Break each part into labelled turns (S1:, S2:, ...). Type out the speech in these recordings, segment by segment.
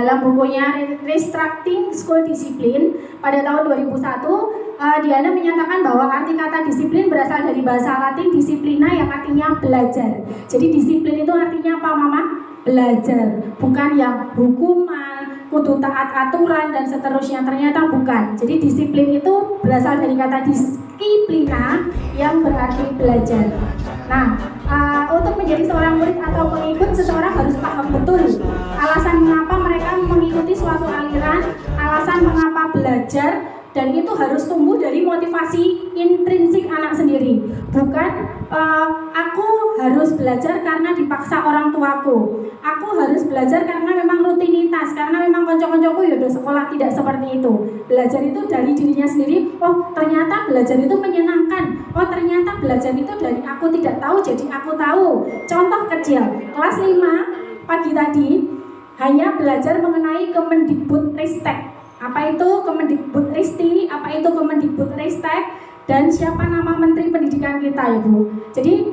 S1: dalam bukunya Restructuring School Discipline pada tahun 2001, Diana menyatakan bahwa arti kata disiplin berasal dari bahasa Latin disciplina yang artinya belajar. Jadi disiplin itu artinya apa, Mama? Belajar, bukan yang hukuman, kudu taat aturan dan seterusnya. Ternyata bukan. Jadi disiplin itu berasal dari kata disiplina yang berarti belajar. Nah, untuk menjadi seorang murid atau pengikut, seseorang harus paham betul alasan mengapa mereka mengikuti suatu aliran, alasan mengapa belajar, dan itu harus tumbuh dari motivasi intrinsik anak sendiri. Bukan aku harus belajar karena dipaksa orang tuaku, aku harus belajar karena memang rutinitas, karena memang konco-koncoku ya udah sekolah. Tidak seperti itu. Belajar itu dari dirinya sendiri. Oh, ternyata belajar itu menyenangkan. Oh, ternyata belajar itu dari aku tidak tahu jadi aku tahu. Contoh kecil, kelas 5 pagi tadi hanya belajar mengenai Kemendikbudristek. Apa itu Kemendikbudristek, apa itu Kemendikbudristek, dan siapa nama Menteri Pendidikan kita, Ibu. Jadi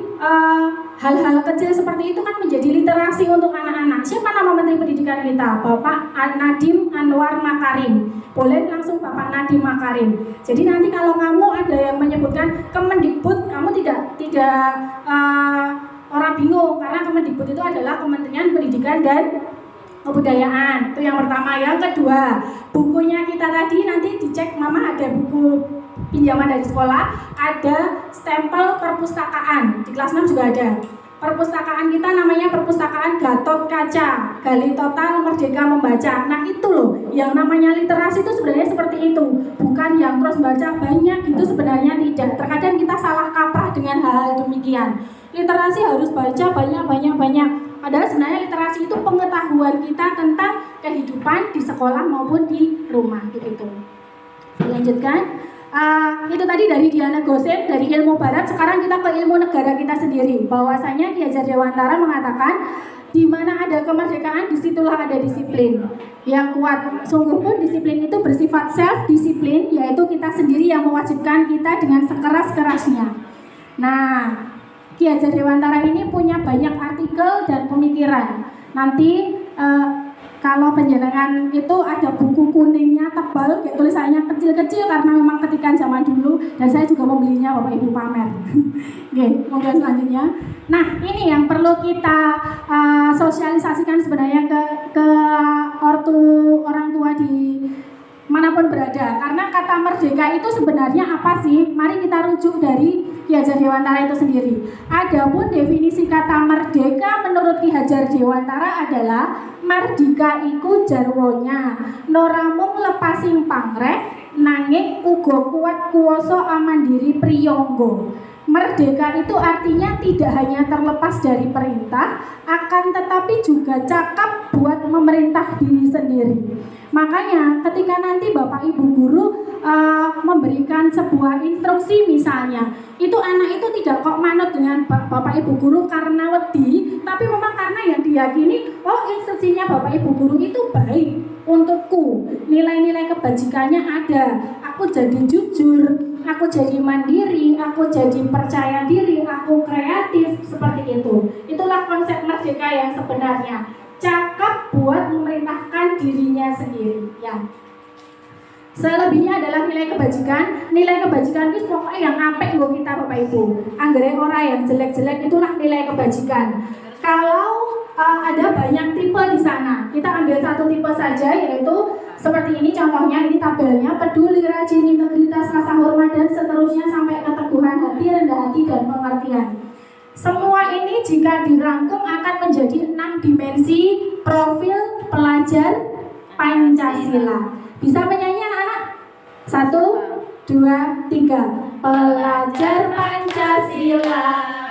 S1: hal-hal kecil seperti itu kan menjadi literasi untuk anak-anak. Siapa nama Menteri Pendidikan kita? Bapak Nadiem Anwar Makarim. Boleh langsung Bapak Nadiem Makarim. Jadi nanti kalau kamu ada yang menyebutkan Kemendikbud, kamu tidak orang bingung, karena Kemendikbud itu adalah Kementerian Pendidikan dan Kebudayaan. Itu yang pertama. Yang kedua, bukunya kita tadi nanti dicek, Mama ada buku pinjaman dari sekolah, ada stempel perpustakaan. Di kelas 6 juga ada. Perpustakaan kita namanya Perpustakaan Gatot Kaca, Gali Total Merdeka Membaca. Nah itu loh, yang namanya literasi itu sebenarnya seperti itu. Bukan yang terus baca banyak, itu sebenarnya tidak. Terkadang kita salah kaprah dengan hal-hal demikian. Literasi harus baca banyak. Padahal sebenarnya literasi itu pengetahuan kita tentang kehidupan di sekolah maupun di rumah, begitu. Lanjutkan. Itu tadi dari Diana Gosen, dari ilmu barat. Sekarang kita ke ilmu negara kita sendiri. Bahwasanya Ki Hajar Dewantara mengatakan, di mana ada kemerdekaan, disitulah ada disiplin yang kuat. Sungguh pun disiplin itu bersifat self-disiplin, yaitu kita sendiri yang mewajibkan kita dengan sekeras-kerasnya. Nah, Ki Hajar Dewantara ini punya banyak artikel dan pemikiran. Nanti kalau penjenengan itu ada buku kuningnya tebal, kayak tulisannya kecil-kecil karena memang ketikan zaman dulu, dan saya juga membelinya Bapak Ibu pamer. Oke, monggo selanjutnya. Nah, ini yang perlu kita sosialisasikan sebenarnya ke orang tua di manapun berada. Karena kata merdeka itu sebenarnya apa sih? Mari kita rujuk dari Ki Hajar Dewantara itu sendiri. Adapun definisi kata merdeka menurut Ki Hajar Dewantara adalah mardika iku jarwonya noramung lepasing pangreh nanging uga kuat kuoso amandiri priyonggo. Merdeka itu artinya tidak hanya terlepas dari perintah, akan tetapi juga cakap buat memerintah diri sendiri. Makanya ketika nanti Bapak Ibu guru memberikan sebuah instruksi misalnya, itu anak itu tidak kok manut dengan Bapak Ibu guru karena wedi, tapi memang karena yang diyakini, oh instruksinya Bapak Ibu guru itu baik untukku, nilai-nilai kebajikannya ada, aku jadi jujur, aku jadi mandiri, aku jadi percaya diri, aku kreatif, seperti itu. Itulah konsep merdeka yang sebenarnya, cakap buat memerintahkan dirinya sendiri, ya. Selebihnya adalah nilai kebajikan. Nilai kebajikan itu pokoknya yang apik nggo kita Bapak Ibu. Anggere ora yang jelek-jelek, itulah nilai kebajikan. Kalau ada banyak tipe di sana, kita ambil satu tipe saja, yaitu seperti ini contohnya, ini tabelnya: peduli, rajin, integritas, rasa hormat, dan seterusnya sampai keteguhan hati, rendah hati, dan pengertian. Semua ini jika dirangkum akan menjadi 6 dimensi profil pelajar Pancasila. Bisa menyanyi anak-anak? 1, 2, 3. Pelajar Pancasila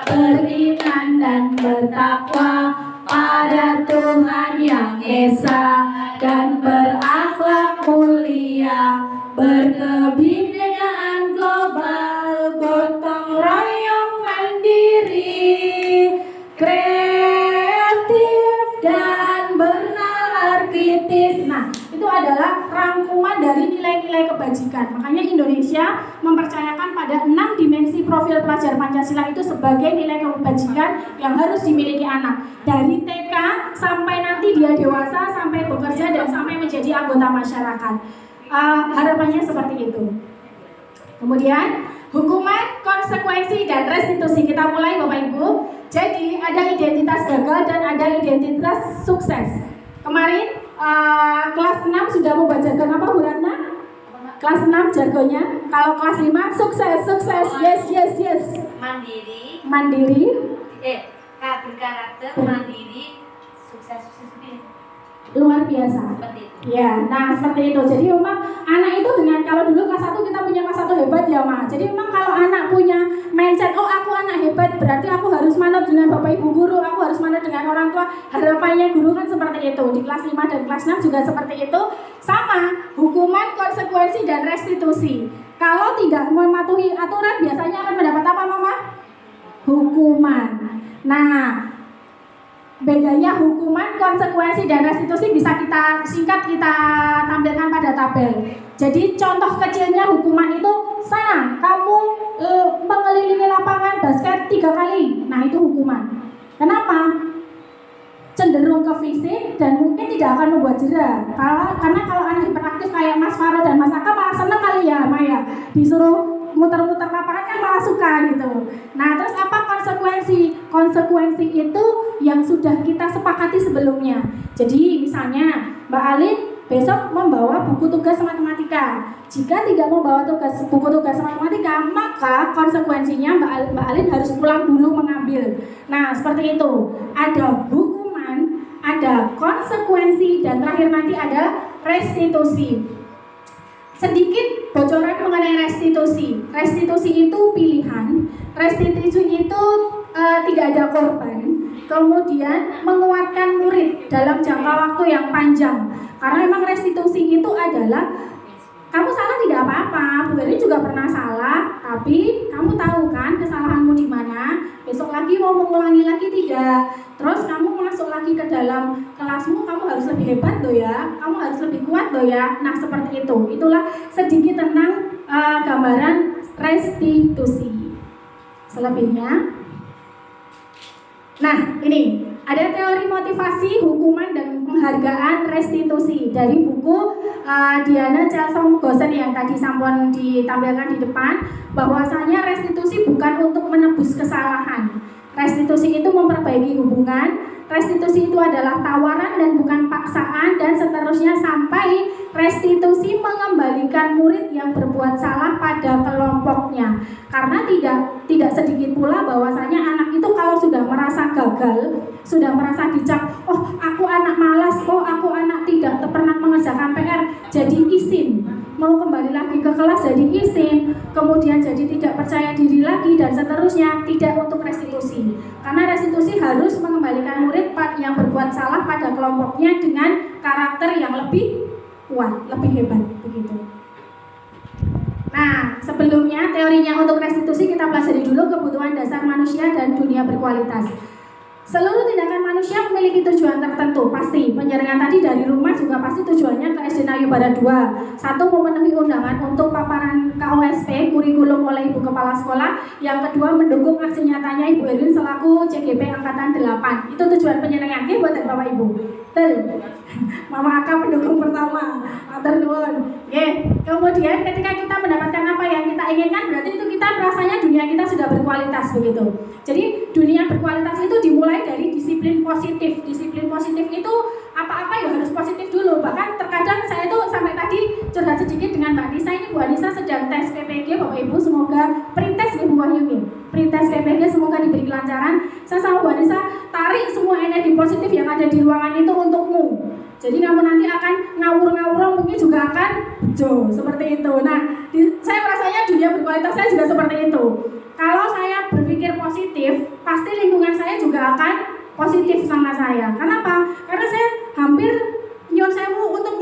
S1: beriman dan bertakwa pada Tuhan Yang Esa dan berakhlak mulia, berkebinekaan global, gotong royong mandiri, kreatif dan bernalar kritis. Nah, itu adalah rangkuman dari nilai-nilai kebajikan. Makanya Indonesia mempercayakan pada 6 dimensi profil pelajar Pancasila itu sebagai nilai kebajikan yang harus dimiliki anak. Dari TK sampai nanti dia dewasa, sampai bekerja dan sampai menjadi anggota masyarakat. Harapannya seperti itu. Kemudian hukuman, konsekuensi, dan restitusi. Kita mulai Bapak Ibu. Jadi ada identitas gagal dan ada identitas sukses. Kemarin kelas 6 sudah membaca jargon apa Bu Ratna? Kelas 6 jargonnya. Kalau kelas 5 sukses, sukses, yes. Mandiri.
S2: Berkarakter, mandiri, sukses.
S1: Luar biasa.
S2: Seperti itu.
S1: Ya, nah seperti itu. Jadi memang anak itu dengan, kalau dulu kelas 1 kita punya kelas 1 hebat ya Ma. Jadi memang kalau anak punya mindset, oh aku anak hebat, berarti aku harus manut dengan Bapak Ibu guru, aku harus manut dengan orang tua. Harapannya guru kan seperti itu. Di kelas 5 dan kelas 6 juga seperti itu. Sama, hukuman, konsekuensi, dan restitusi. Kalau tidak mematuhi aturan biasanya akan mendapat apa Mama? Hukuman. Nah, bedanya hukuman, konsekuensi, dan restitusi bisa kita singkat, kita tampilkan pada tabel. Jadi contoh kecilnya hukuman itu, sana kamu mengelilingi lapangan basket 3 kali. Nah itu hukuman. Kenapa? Cenderung ke fisik dan mungkin tidak akan membuat jera. Karena kalau anak hiperaktif kayak Mas Faro dan Mas Aka malah seneng kali ya Maya, disuruh muter-muter lapangan kan malah suka gitu. Nah terus apa konsekuensi? Konsekuensi itu yang sudah kita sepakati sebelumnya. Jadi misalnya Mbak Alin besok membawa buku tugas matematika. Jika tidak membawa buku tugas matematika, maka konsekuensinya Mbak Alin harus pulang dulu mengambil. Nah seperti itu. Ada hukuman, ada konsekuensi, dan terakhir nanti ada restitusi. Sedikit bocoran mengenai restitusi. Restitusi itu pilihan. Restitusi itu tidak ada korban. Kemudian menguatkan murid dalam jangka waktu yang panjang. Karena memang restitusi itu adalah kamu salah tidak apa-apa. Bu Erin juga pernah salah, tapi kamu tahu kan kesalahanmu di mana. Besok lagi mau mengulangi lagi tidak. Terus kamu masuk lagi ke dalam kelasmu, kamu harus lebih hebat loh ya. Kamu harus lebih kuat loh ya. Nah seperti itu. Itulah sedikit tentang gambaran restitusi. Selebihnya, nah ini ada teori motivasi, hukuman, dan penghargaan restitusi dari buku Diana Chelsom Gosen yang tadi sampun ditampilkan di depan, bahwasanya restitusi bukan untuk menebus kesalahan. Restitusi itu memperbaiki hubungan. Restitusi itu adalah tawaran dan bukan paksaan, dan seterusnya sampai restitusi mengembalikan murid yang berbuat salah pada kelompoknya. Karena tidak sedikit pula bahwasanya anak itu kalau sudah merasa gagal, sudah merasa dicap, oh aku anak malas, oh aku anak tidak pernah mengerjakan PR, jadi izin. Mau kembali lagi ke kelas jadi izin, kemudian jadi tidak percaya diri lagi, dan seterusnya. Tidak untuk restitusi, karena restitusi harus mengembalikan murid yang berbuat salah pada kelompoknya dengan karakter yang lebih kuat, lebih hebat, begitu. Nah, sebelumnya teorinya untuk restitusi kita pelajari dulu kebutuhan dasar manusia dan dunia berkualitas. Seluruh tindakan manusia memiliki tujuan tertentu, pasti. Penjaringan tadi dari rumah juga pasti tujuannya ke SD Nayu Barat 2. Satu, memenuhi undangan untuk paparan KOSP, kurikulum oleh Ibu Kepala Sekolah. Yang kedua, mendukung aksi nyatanya Ibu Erin selaku CGP Angkatan 8. Itu tujuan penjaringan, ya buat Bapak Ibu. Mama Aka pendukung pertama. Matur nuwun. Kemudian ketika kita mendapatkan apa yang kita inginkan, berarti itu kita rasanya dunia kita sudah berkualitas, begitu. Jadi dunia berkualitas itu dimulai dari disiplin positif. Disiplin positif itu apa-apa ya harus positif dulu. Bahkan terkadang saya itu sampai tadi curhat sedikit dengan Mbak Nisa. Ini Bu Anissa sedang tes PPG, Bapak Ibu semoga pretest Ibu Wahyu. Pretest PPG semoga diberi kelancaran. Saya sama Bu Anissa tarik semua energi positif yang ada di ruangan itu untukmu. Jadi kamu nanti akan ngawur-ngawur, mungkin juga akan bejo, seperti itu. Nah, saya rasanya dunia berkualitas saya juga seperti itu. Kalau saya berpikir positif, pasti lingkungan saya juga akan positif sama saya. Kenapa? Karena saya hampir nyuwun sewu untuk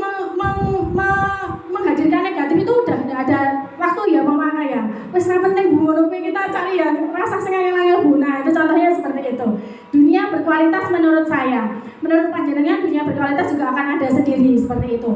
S1: menghadirkan negatif itu udah tidak ada waktu ya Mama ya. Wes ra penting Bu ngono kita cari ya rasa sing angel-angel Bu. Nah, itu contohnya seperti itu. Dunia berkualitas menurut saya. Menurut panjenengan dunia berkualitas juga akan ada sendiri seperti itu.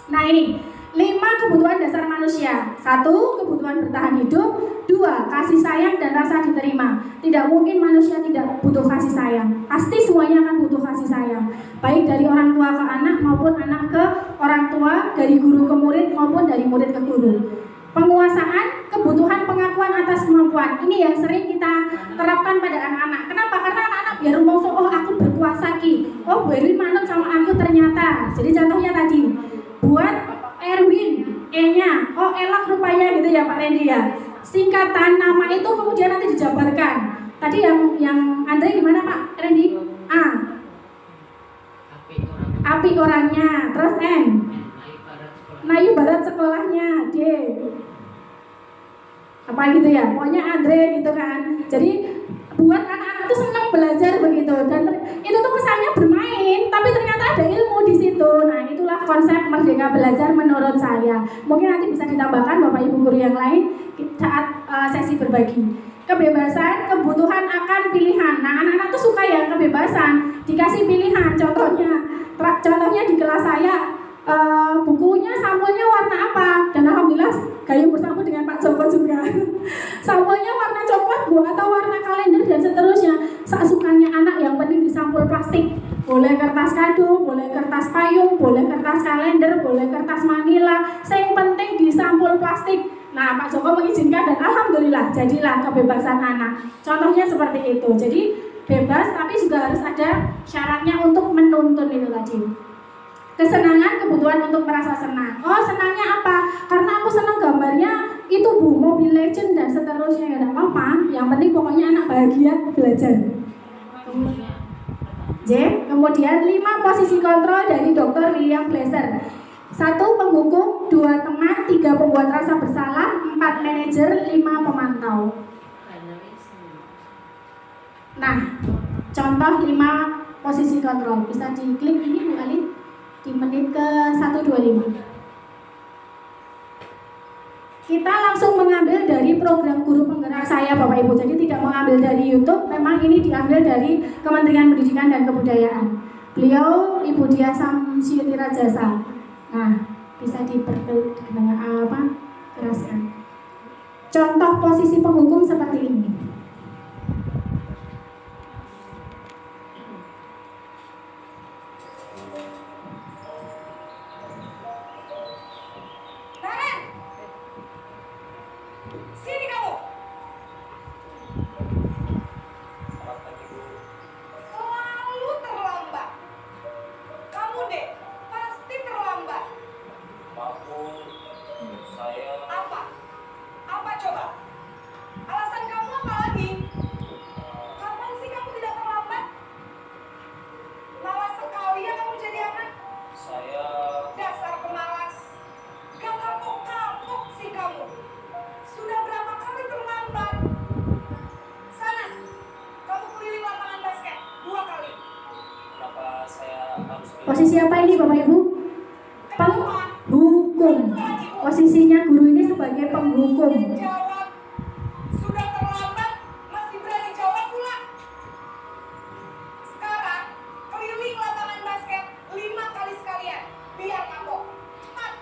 S1: Nah, ini 5 kebutuhan dasar manusia. 1, kebutuhan bertahan hidup. 2, kasih sayang dan rasa diterima. Tidak mungkin manusia tidak butuh kasih sayang. Pasti semuanya akan butuh kasih sayang. baik dari orang tua ke anak maupun anak ke orang tua, dari guru ke murid maupun dari murid ke guru. Penguasaan kebutuhan pengakuan atas kemampuan ini yang sering kita terapkan pada anak-anak. Kenapa? Karena anak-anak biar rumongso, oh aku berkuasa ki, oh Berwin manut sama aku ternyata. Jadi contohnya tadi buat Erwin E-nya, oh elok rupanya gitu ya Pak Randy ya. Singkatan nama itu kemudian nanti dijabarkan. Tadi yang Andre gimana Pak Randy? A. Api orangnya. Terus N. Nayu barat sekolahnya. D. Apa gitu ya? Pokoknya Andre gitu kan. Jadi buat anak-anak itu senang belajar begitu, dan itu tuh kesannya bermain, tapi ternyata ada ilmu di situ. Nah, itulah konsep merdeka belajar menurut saya. Mungkin nanti bisa ditambahkan Bapak Ibu guru yang lain saat sesi berbagi. Kebebasan, kebutuhan akan pilihan. Nah, anak-anak tuh suka ya kebebasan, dikasih pilihan. Contohnya di kelas saya, bukunya sampulnya warna apa? Dan alhamdulillah gayung bersambut dengan Pak Joko juga. Sampulnya warna coklat bu, atau warna kalender dan seterusnya. Sukanya anak, yang penting di sampul plastik. Boleh kertas kado, boleh kertas payung, boleh kertas kalender, boleh kertas manila. Yang penting di sampul plastik. Nah, Pak Joko mengizinkan dan alhamdulillah jadilah kebebasan anak. Contohnya seperti itu. Jadi bebas tapi juga harus ada syaratnya untuk menuntun itu tadi. Kesenangan, kebutuhan untuk merasa senang. Oh, senangnya apa? Karena aku senang gambarnya itu bu, Mobile Legend dan seterusnya. Ya tidak apa-apa, yang penting pokoknya anak bahagia belajar. J. Kemudian 5 posisi kontrol dari Dr. William Glasser. 1 penghukum, 2 teman, 3 pembuat rasa bersalah, 4 manajer, 5 pemantau. Nah, contoh 5 posisi kontrol. Bisa diklik ini Bu Ali di menit ke 125. Kita langsung mengambil dari program guru penggerak saya Bapak Ibu. Jadi tidak mengambil dari YouTube, memang ini diambil dari Kementerian Pendidikan dan Kebudayaan. Beliau Ibu Diah Samsyuti Rajasa. Nah, bisa keraskan. Contoh posisi penghukum seperti ini. Posisi apa ini Bapak Ibu? Penghukum. Posisinya guru ini sebagai penghukum.
S3: Sudah terlambat, masih berani jawab pula. Sekarang keliling lapangan basket 5 kali sekalian, biar kapok. Cepat,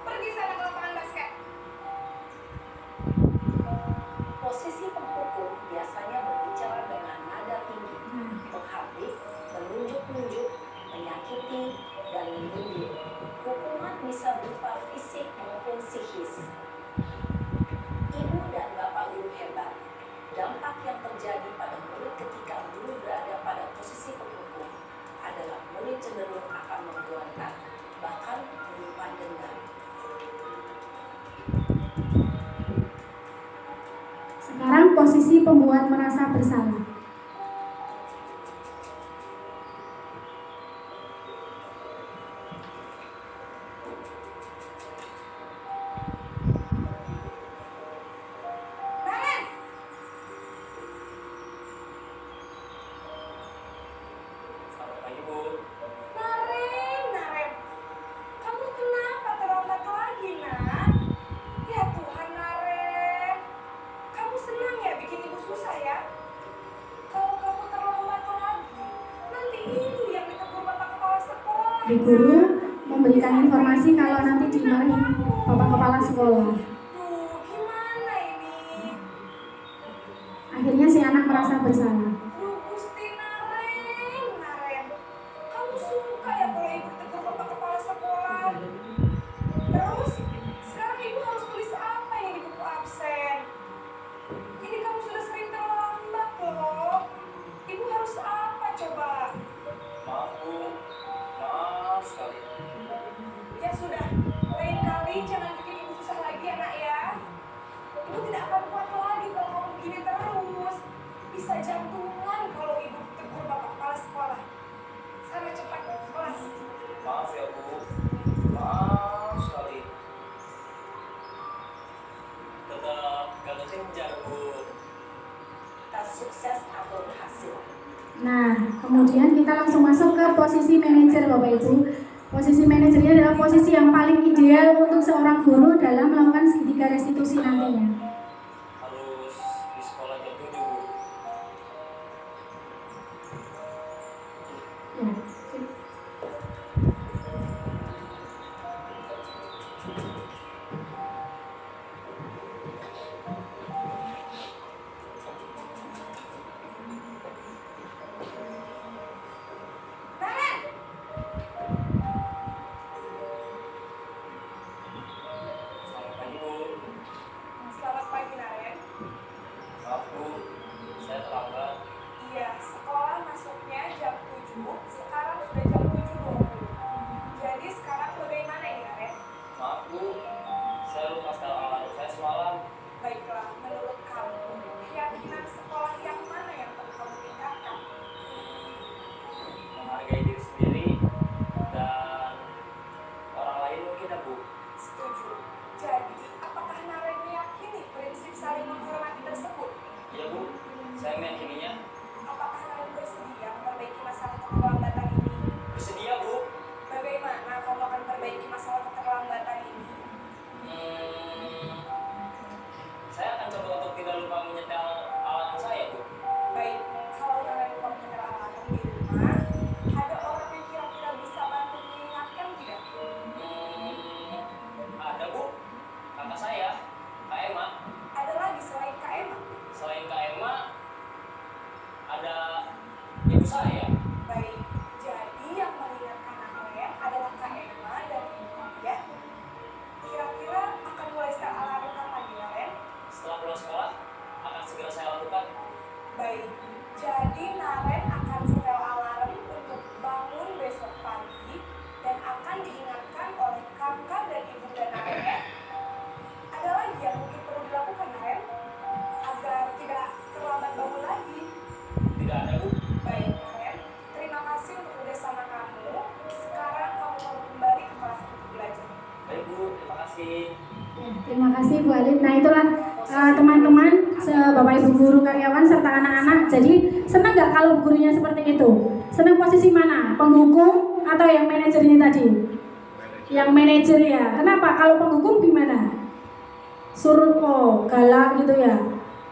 S3: pergi sana ke lapangan basket.
S4: Posisi penghukum biasanya berbicara dengan nada tinggi, menghardik, menunjuk-nunjuk, menyakiti, dan menyindir. Hukuman bisa berupa fisik maupun psikis. Ibu dan bapak guru hebat. Dampak yang terjadi pada murid ketika guru berada pada posisi penghukum adalah murid cenderung akan membuarkan, bahkan menyimpan dendam.
S1: Sekarang posisi pembuat merasa bersalah. Di guru memberikan informasi kalau nanti dimarahin Bapak Kepala Sekolah.
S3: Gimana ini?
S1: Akhirnya si anak merasa bersalah.
S3: Gusti Naren, kamu sudah. Lain kali jangan bikin ibu susah lagi ya nak ya. Ibu tidak akan kuat lagi kalau kamu begini terus. Bisa jantungan kalau ibu tegur bapak kepala sekolah. Sana cepat ke kelas.
S5: Maaf ya Bu, maaf sekali. Tetap gak kejar Bu.
S4: Tas sukses atau berhasil.
S1: Nah, kemudian kita langsung masuk ke posisi manajer Bapak Ibu. Posisi manajernya adalah posisi yang paling ideal untuk seorang guru dalam melakukan segitiga restitusi nantinya.
S5: Harus di sekolah jam 7 Bu.
S1: Ya.
S3: Naren!
S5: Selamat pagi Bu.
S3: Selamat pagi Naren.
S5: Maaf Bu, saya terlambat.
S3: Iya, sekolah masuknya jam 7, sekarang sudah jam 7.20. Jadi sekarang bagaimana ini Naren?
S5: Maaf Bu, saya lupa setel alarm saya semalam.
S3: Baiklah, menurut kamu, keyakinan sekolah yang mana yang perlu kamu tingkatkan?
S5: Menghargai diri sendiri dan orang lain mungkin ya Bu.
S3: Setuju. Jadi, apakah Naren meyakini prinsip saling menghormati tersebut?
S5: Iya Bu, saya meyakininya.
S3: Apakah Naren bersedia memperbaiki masalah keterlambatan ini?
S5: Bersedia Bu.
S3: Bagaimana kamu akan perbaiki masalah keterlambatan ini?
S5: Saya akan coba untuk tidak lupa menyetel alarm saya Bu.
S3: Baik, kalau Naren lupa menyetel alarm di rumah, ada orang yang kira-kira bisa bantu mengingatkan tidak?
S5: Ada Bu, kakak saya, Kak Emma.
S3: Ada lagi selain Kak Emma?
S5: Selain Kak Emma, ada ibu saya.
S3: Baik, jadi yang mengingatkan Naren adalah Kak Emma dan Ibu ya. Kira-kira akan mulai setel alarm kapan nih Naren?
S5: Setelah pulang sekolah, akan segera saya lakukan.
S3: Baik, jadi Naren akan setel alarm untuk bangun besok pagi dan akan diingatkan oleh kakak dan ibu dan Naren ya. Ada lagi yang mungkin perlu dilakukan Naren agar tidak terlambat bangun lagi.
S5: Tidak ada Bu.
S3: Baik Naren, terima kasih untuk kerjasama kamu. Sekarang kamu mau kembali ke kelas untuk belajar.
S5: Baik Bu, terima kasih.
S1: Ya, terima kasih Bu Alid. Nah itulah teman-teman, Bapak Ibu guru karyawan serta anak-anak. Jadi senang nggak kalau gurunya seperti itu? Senang posisi mana? Penghukum atau yang manajer ini tadi? Yang manajer ya. Kenapa? Kalau penghukum gimana? Suruh galak gitu ya.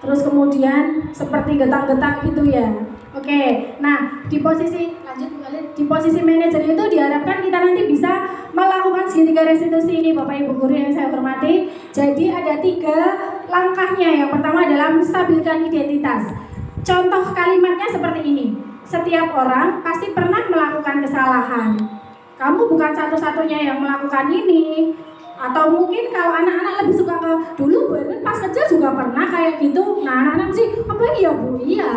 S1: Terus kemudian seperti getak-getak gitu ya. Oke, nah di posisi lanjut Bu Alid, di posisi manajer itu diharapkan kita nanti bisa melakukan segitiga restitusi ini Bapak Ibu guru yang saya hormati. Jadi ada 3 langkahnya. Yang pertama adalah menstabilkan identitas. Contoh kalimatnya seperti ini. Setiap orang pasti pernah melakukan kesalahan. Kamu bukan satu-satunya yang melakukan ini. Atau mungkin kalau anak-anak lebih suka ke dulu Bu Erwin pas kecil juga pernah kayak gitu. Nah anak-anak sih apa iya Bu? Iya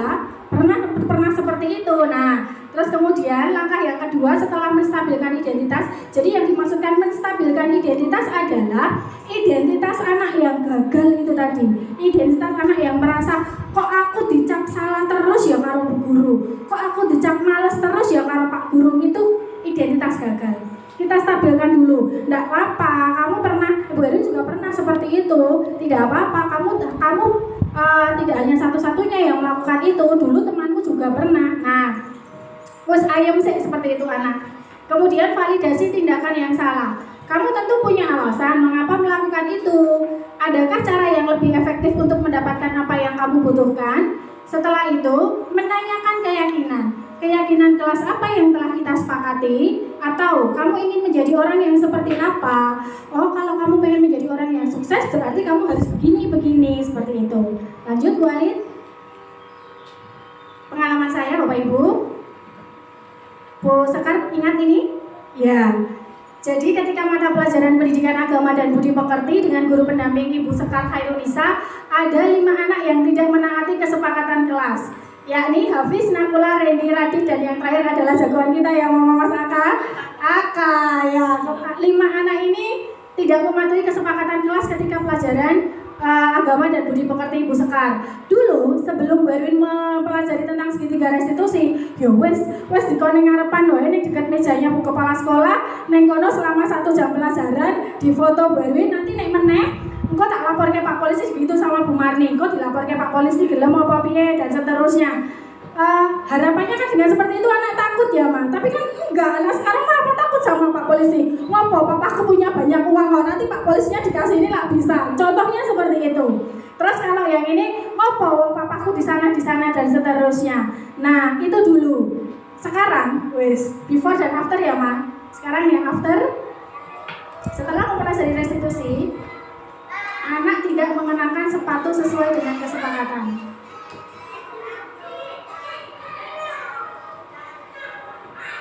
S1: pernah seperti itu. Nah terus kemudian langkah yang kedua setelah menstabilkan identitas. Jadi yang dimaksudkan menstabilkan identitas adalah identitas anak yang gagal itu tadi. Identitas anak yang merasa kok aku dicap salah terus ya karo Bu Guru, kok aku dicap males terus ya karo Pak Guru, itu identitas gagal. Kita stabilkan dulu, tidak apa-apa, kamu pernah, Bu Erin juga pernah seperti itu, tidak apa-apa, kamu tidak hanya satu-satunya yang melakukan itu, dulu temanku juga pernah. Nah, wes ayam sih seperti itu anak. Kemudian validasi tindakan yang salah. Kamu tentu punya alasan mengapa melakukan itu. Adakah cara yang lebih efektif untuk mendapatkan apa yang kamu butuhkan? Setelah itu, menanyakan keyakinan. Keyakinan kelas apa yang telah kita sepakati? Atau kamu ingin menjadi orang yang seperti apa? Oh, kalau kamu pengen menjadi orang yang sukses, berarti kamu harus begini, seperti itu. Lanjut, Bu Alin. Pengalaman saya, Bapak Ibu. Bu Sekar, ingat ini? Ya. Jadi ketika mata pelajaran pendidikan agama dan budi pekerti dengan guru pendamping Ibu Sekar Khairunisa, ada 5 anak yang tidak menaati kesepakatan kelas, yakni Hafiz, Nakula, Reni, Radit, dan yang terakhir adalah jagoan kita yang Mama Mas Aka. AK ya. 5 anak ini tidak mematuhi kesepakatan kelas ketika pelajaran agama dan budi pekerti Ibu Sekar. Dulu sebelum Berwin mempelajari tentang segitiga restitusi, ya wes dikone ngarepan wae ning dekat mejanya Bu Kepala Sekolah, neng kono selama 1 jam pelajaran, di foto Berwin, nanti nek meneh engko tak lapor ke Pak Polisi gitu sama Bu Marni, engko dilapor ke Pak Polisi gelem apa piye dan seterusnya. Harapannya kan dengan seperti itu anak takut ya Ma, tapi kan enggak, anak sekarang mah apa takut sama Pak Polisi, ngopo papaku punya banyak uang kok nanti Pak Polisinya dikasih ini lah bisa, contohnya seperti itu. Terus kalau yang ini ngopo papaku di sana dan seterusnya. Nah itu dulu. Sekarang wes before dan after ya Ma. Sekarang yang after, setelah mempelajari restitusi, anak tidak mengenakan sepatu sesuai dengan kesepakatan.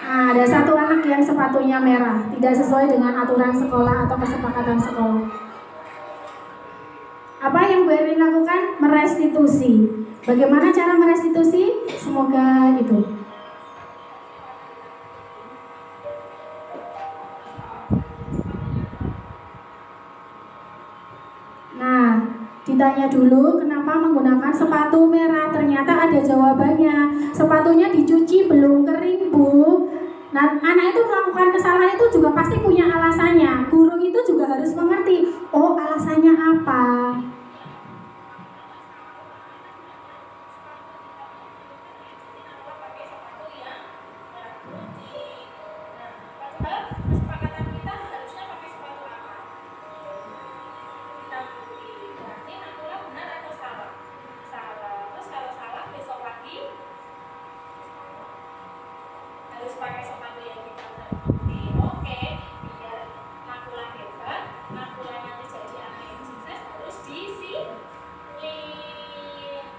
S1: Nah, ada 1 anak yang sepatunya merah, tidak sesuai dengan aturan sekolah atau kesepakatan sekolah. Apa yang Bu Erwin lakukan? Merestitusi. Bagaimana cara merestitusi? Semoga itu. Nah, ditanya dulu kenapa menggunakan sepatu merah, ternyata ada jawabannya. Sepatunya dicuci belum kering Bu. Nah, anak itu melakukan kesalahan itu juga pasti punya alasannya. Guru itu juga harus mengerti, oh alasannya apa.
S3: Kesepakatan kita harusnya pakai sepatu apa? Kita beli. Berarti Nakula benar atau salah? Salah. Terus kalau salah besok lagi harus pakai sepatu yang kita beli. Oke, biar Nakula hebat, Nakula nanti jadi anak yang sukses harus disiplin.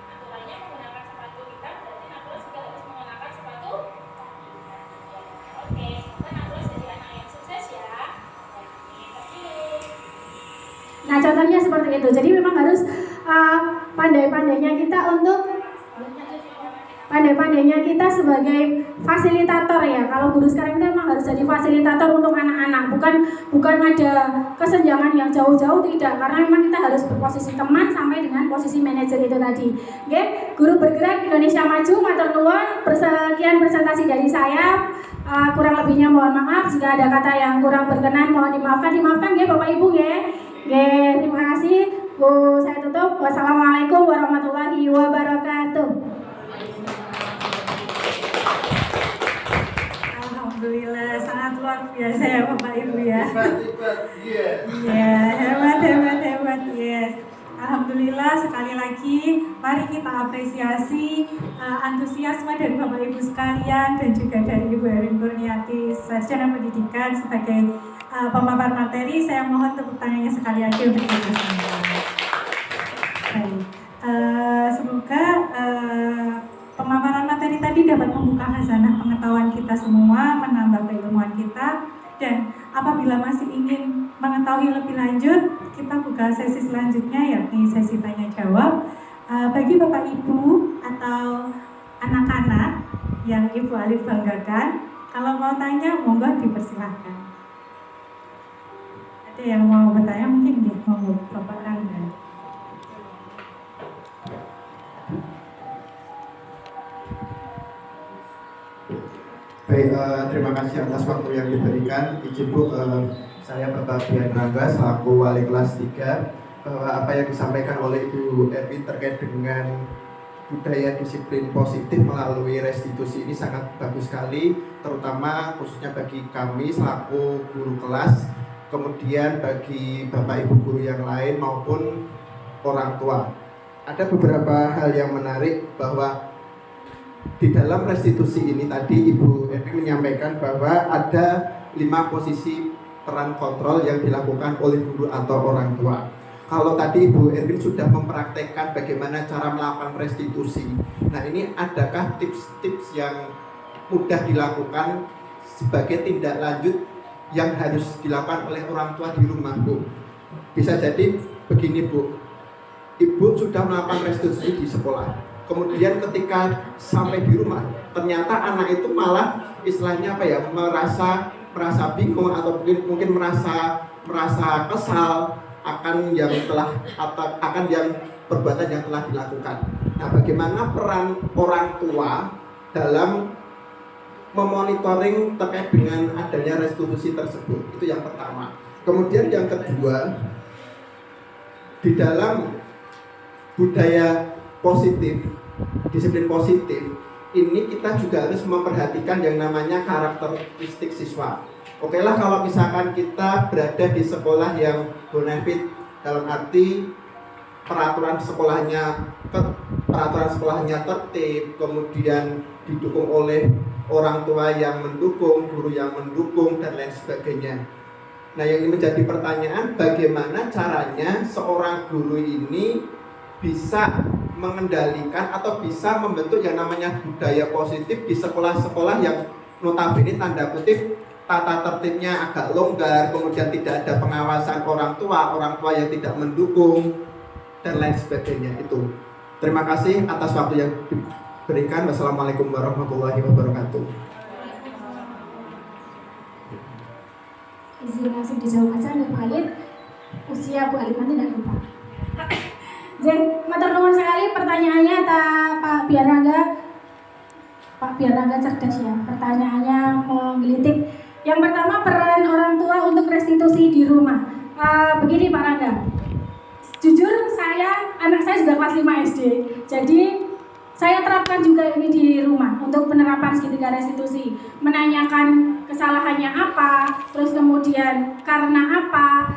S3: Aturannya menggunakan sepatu kita, berarti Nakula juga harus menggunakan sepatu. Oke, semoga Nakula jadi anak yang sukses ya.
S1: Nah, contohnya seperti itu. Jadi memang harus pandai-pandainya kita untuk kita sebagai fasilitator ya. Kalau guru sekarang itu memang harus jadi fasilitator untuk anak-anak, bukan ada kesenjangan yang jauh-jauh, tidak, karena memang kita harus berposisi teman sampai dengan posisi manajer itu tadi. Oke, Guru Bergerak Indonesia Maju, matur nuwun. Sekian presentasi dari saya. Kurang lebihnya mohon maaf, jika ada kata yang kurang berkenan mohon dimaafkan ya Bapak Ibu ya. Terima kasih. Saya tutup. Wassalamualaikum warahmatullahi wabarakatuh.
S6: Alhamdulillah, sangat luar biasa ya Bapak Ibu ya.
S7: Hebat,
S6: Hebat, yes. Alhamdulillah, sekali lagi mari kita apresiasi antusiasme dari Bapak Ibu sekalian dan juga dari Ibu Erin Kurniati, Sarjana Pendidikan sebagai pemaparan materi. Saya mohon tepuk tangannya sekali lagi untuk kita semua. Baik, semoga pemaparan materi tadi dapat membuka khazanah pengetahuan kita semua, menambah keilmuan kita, dan apabila masih ingin mengetahui lebih lanjut, kita buka sesi selanjutnya yakni sesi tanya jawab. Bagi Bapak Ibu atau anak-anak yang Ibu Alif banggakan, kalau mau tanya monggo dipersilahkan. Ada yang mau bertanya mungkin ya, monggo Bapak Rangga.
S7: Baik, terima kasih atas waktu yang diberikan. Izin Bu, saya Bapak Bian Rangga selaku wali kelas 3. Apa yang disampaikan oleh Ibu Erwin terkait dengan budaya disiplin positif melalui restitusi ini sangat bagus sekali, terutama khususnya bagi kami selaku guru kelas, kemudian bagi Bapak Ibu guru yang lain maupun orang tua. Ada beberapa hal yang menarik bahwa di dalam restitusi ini tadi Ibu Erwin menyampaikan bahwa ada 5 posisi peran kontrol yang dilakukan oleh guru atau orang tua. Kalau tadi Ibu Erwin sudah mempraktekkan bagaimana cara melakukan restitusi. Nah, ini adakah tips-tips yang mudah dilakukan sebagai tindak lanjut yang harus dilakukan oleh orang tua di rumah, Bu? Bisa jadi begini, Bu. Ibu sudah melakukan restitusi di sekolah. Kemudian ketika sampai di rumah, ternyata anak itu malah istilahnya apa ya, merasa bingung atau mungkin merasa kesal akan yang perbuatan yang telah dilakukan. Nah, bagaimana peran orang tua dalam memonitoring terkait dengan adanya restitusi tersebut? Itu yang pertama. Kemudian yang kedua, di dalam budaya positif, disiplin positif, ini kita juga harus memperhatikan yang namanya karakteristik siswa. Oke lah, kalau misalkan kita berada di sekolah yang bonafit, dalam arti peraturan sekolahnya tertib, kemudian didukung oleh orang tua yang mendukung, guru yang mendukung, dan lain sebagainya. Nah, yang ini menjadi pertanyaan, bagaimana caranya seorang guru ini bisa mengendalikan atau bisa membentuk yang namanya budaya positif di sekolah-sekolah yang notabene tanda kutip tata tertibnya agak longgar, kemudian tidak ada pengawasan orang tua yang tidak mendukung, dan lain sebagainya. Itu. Terima kasih atas waktu yang diberikan. Wassalamualaikum warahmatullahi wabarakatuh.
S1: Izin langsung dijawab aja Nur Khalid. Usia Bu Alimah tidak lupa. Jadi, matur nuwun sekali pertanyaannya Pak Biarangga cerdas ya. Pertanyaannya menggelitik. Yang pertama, peran orang tua untuk restitusi di rumah. Begini Pak Rangga. Jujur anak saya juga kelas 5 SD. Jadi saya terapkan juga ini di rumah untuk penerapan segitiga restitusi. Menanyakan kesalahannya apa, terus kemudian karena apa,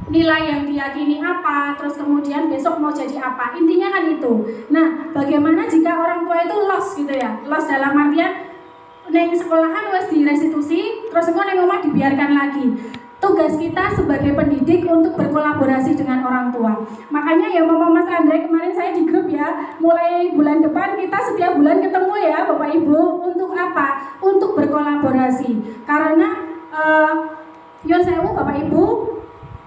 S1: nilai yang diyakini apa, terus kemudian besok mau jadi apa. Intinya kan itu. Nah, bagaimana jika orang tua itu lost gitu ya? Lost dalam artian neng sekolahan wes direstitusi, terus engko neng omah dibiarkan lagi. Tugas kita sebagai pendidik untuk berkolaborasi dengan orang tua. Makanya ya Mas Andre, kemarin saya di grup ya, mulai bulan depan kita setiap bulan ketemu ya Bapak Ibu. Untuk apa? Untuk berkolaborasi. Karena Yon Sewu Bapak Ibu,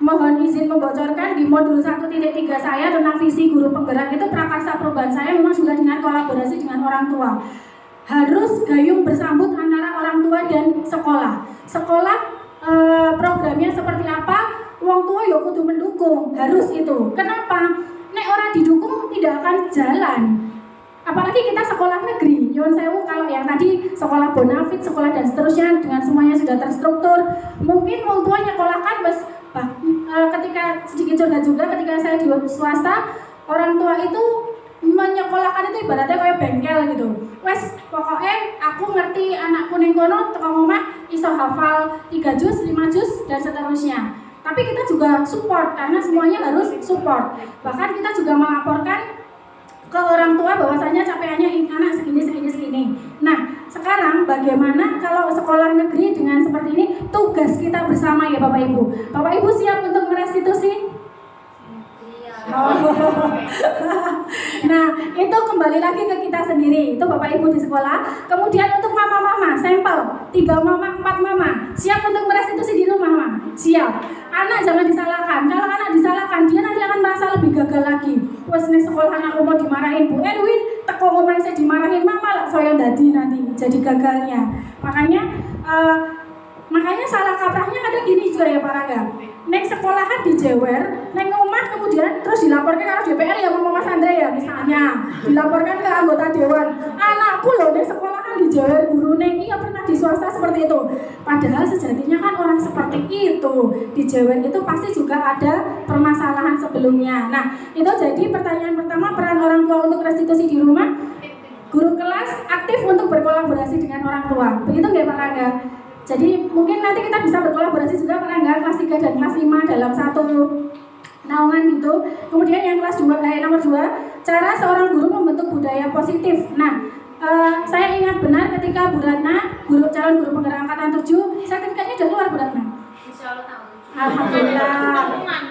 S1: mohon izin membocorkan di modul 1.3 saya tentang visi guru penggerak itu prakarsa perubahan saya memang juga dengan kolaborasi dengan orang tua. Harus gayung bersambut antara orang tua dan sekolah. Sekolah programnya seperti apa, wong tua ya kudu mendukung, harus itu. Kenapa? Nek orang didukung tidak akan jalan. Apalagi kita sekolah negeri. Yon Sewu kalau yang tadi sekolah bonafit, sekolah dan seterusnya dengan semuanya sudah terstruktur. Mungkin wong tua nyekolahkan ketika sedikit curhat juga ketika saya di swasta, orang tua itu menyekolahkan itu ibaratnya kayak bengkel gitu. Wes pokoknya aku ngerti anakku ning kono teko omah iso hafal 3 juz, 5 juz dan seterusnya. Tapi kita juga support karena semuanya harus support. Bahkan kita juga melaporkan ke orang tua bahwasanya capaiannya anak segini. Nah, sekarang bagaimana kalau sekolah negeri dengan seperti ini? Tugas kita bersama ya Bapak Ibu. Bapak Ibu siap untuk merestitusi? Oh. Nah, itu kembali lagi ke kita sendiri. Itu Bapak Ibu di sekolah. Kemudian untuk mama-mama, sampel 3 mama, 4 mama, siap untuk merestitusi di rumah, Mama? Siap. Anak jangan disalahkan. Kalau anak disalahkan, dia nanti akan merasa lebih gagal lagi. Wes nih sekolah anakku mau dimarahin Bu Erwin, teko ngomong saya dimarahin mama lah, saya dadi nanti jadi gagalnya. Makanya salah kaprahnya ada gini juga ya Pak Rangga. Nek sekolahan dijewer, nek omah kemudian terus dilaporkan ke DPR ya Mas Andre ya misalnya, dilaporkan ke anggota dewan. Anakku loh nek sekolahan dijewer guru nek iya pernah di swasta seperti itu. Padahal sejatinya kan orang seperti itu dijewer itu pasti juga ada permasalahan sebelumnya. Nah itu jadi pertanyaan pertama, peran orang tua untuk restitusi di rumah. Guru kelas aktif untuk berkolaborasi dengan orang tua. Begitu nggak Pak Rangga? Jadi mungkin nanti kita bisa berkolaborasi juga Pak Rangga, kelas 3 dan kelas 5 dalam satu naungan gitu. Kemudian yang kelas 2, nomor 2, cara seorang guru membentuk budaya positif. Nah, saya ingat benar ketika Bu Ratna, calon guru penggerak angkatan 7, sertifikatnya sudah keluar Bu Ratna?
S2: Insya Allah tahun 7.
S1: Alhamdulillah.
S2: Pengumuman.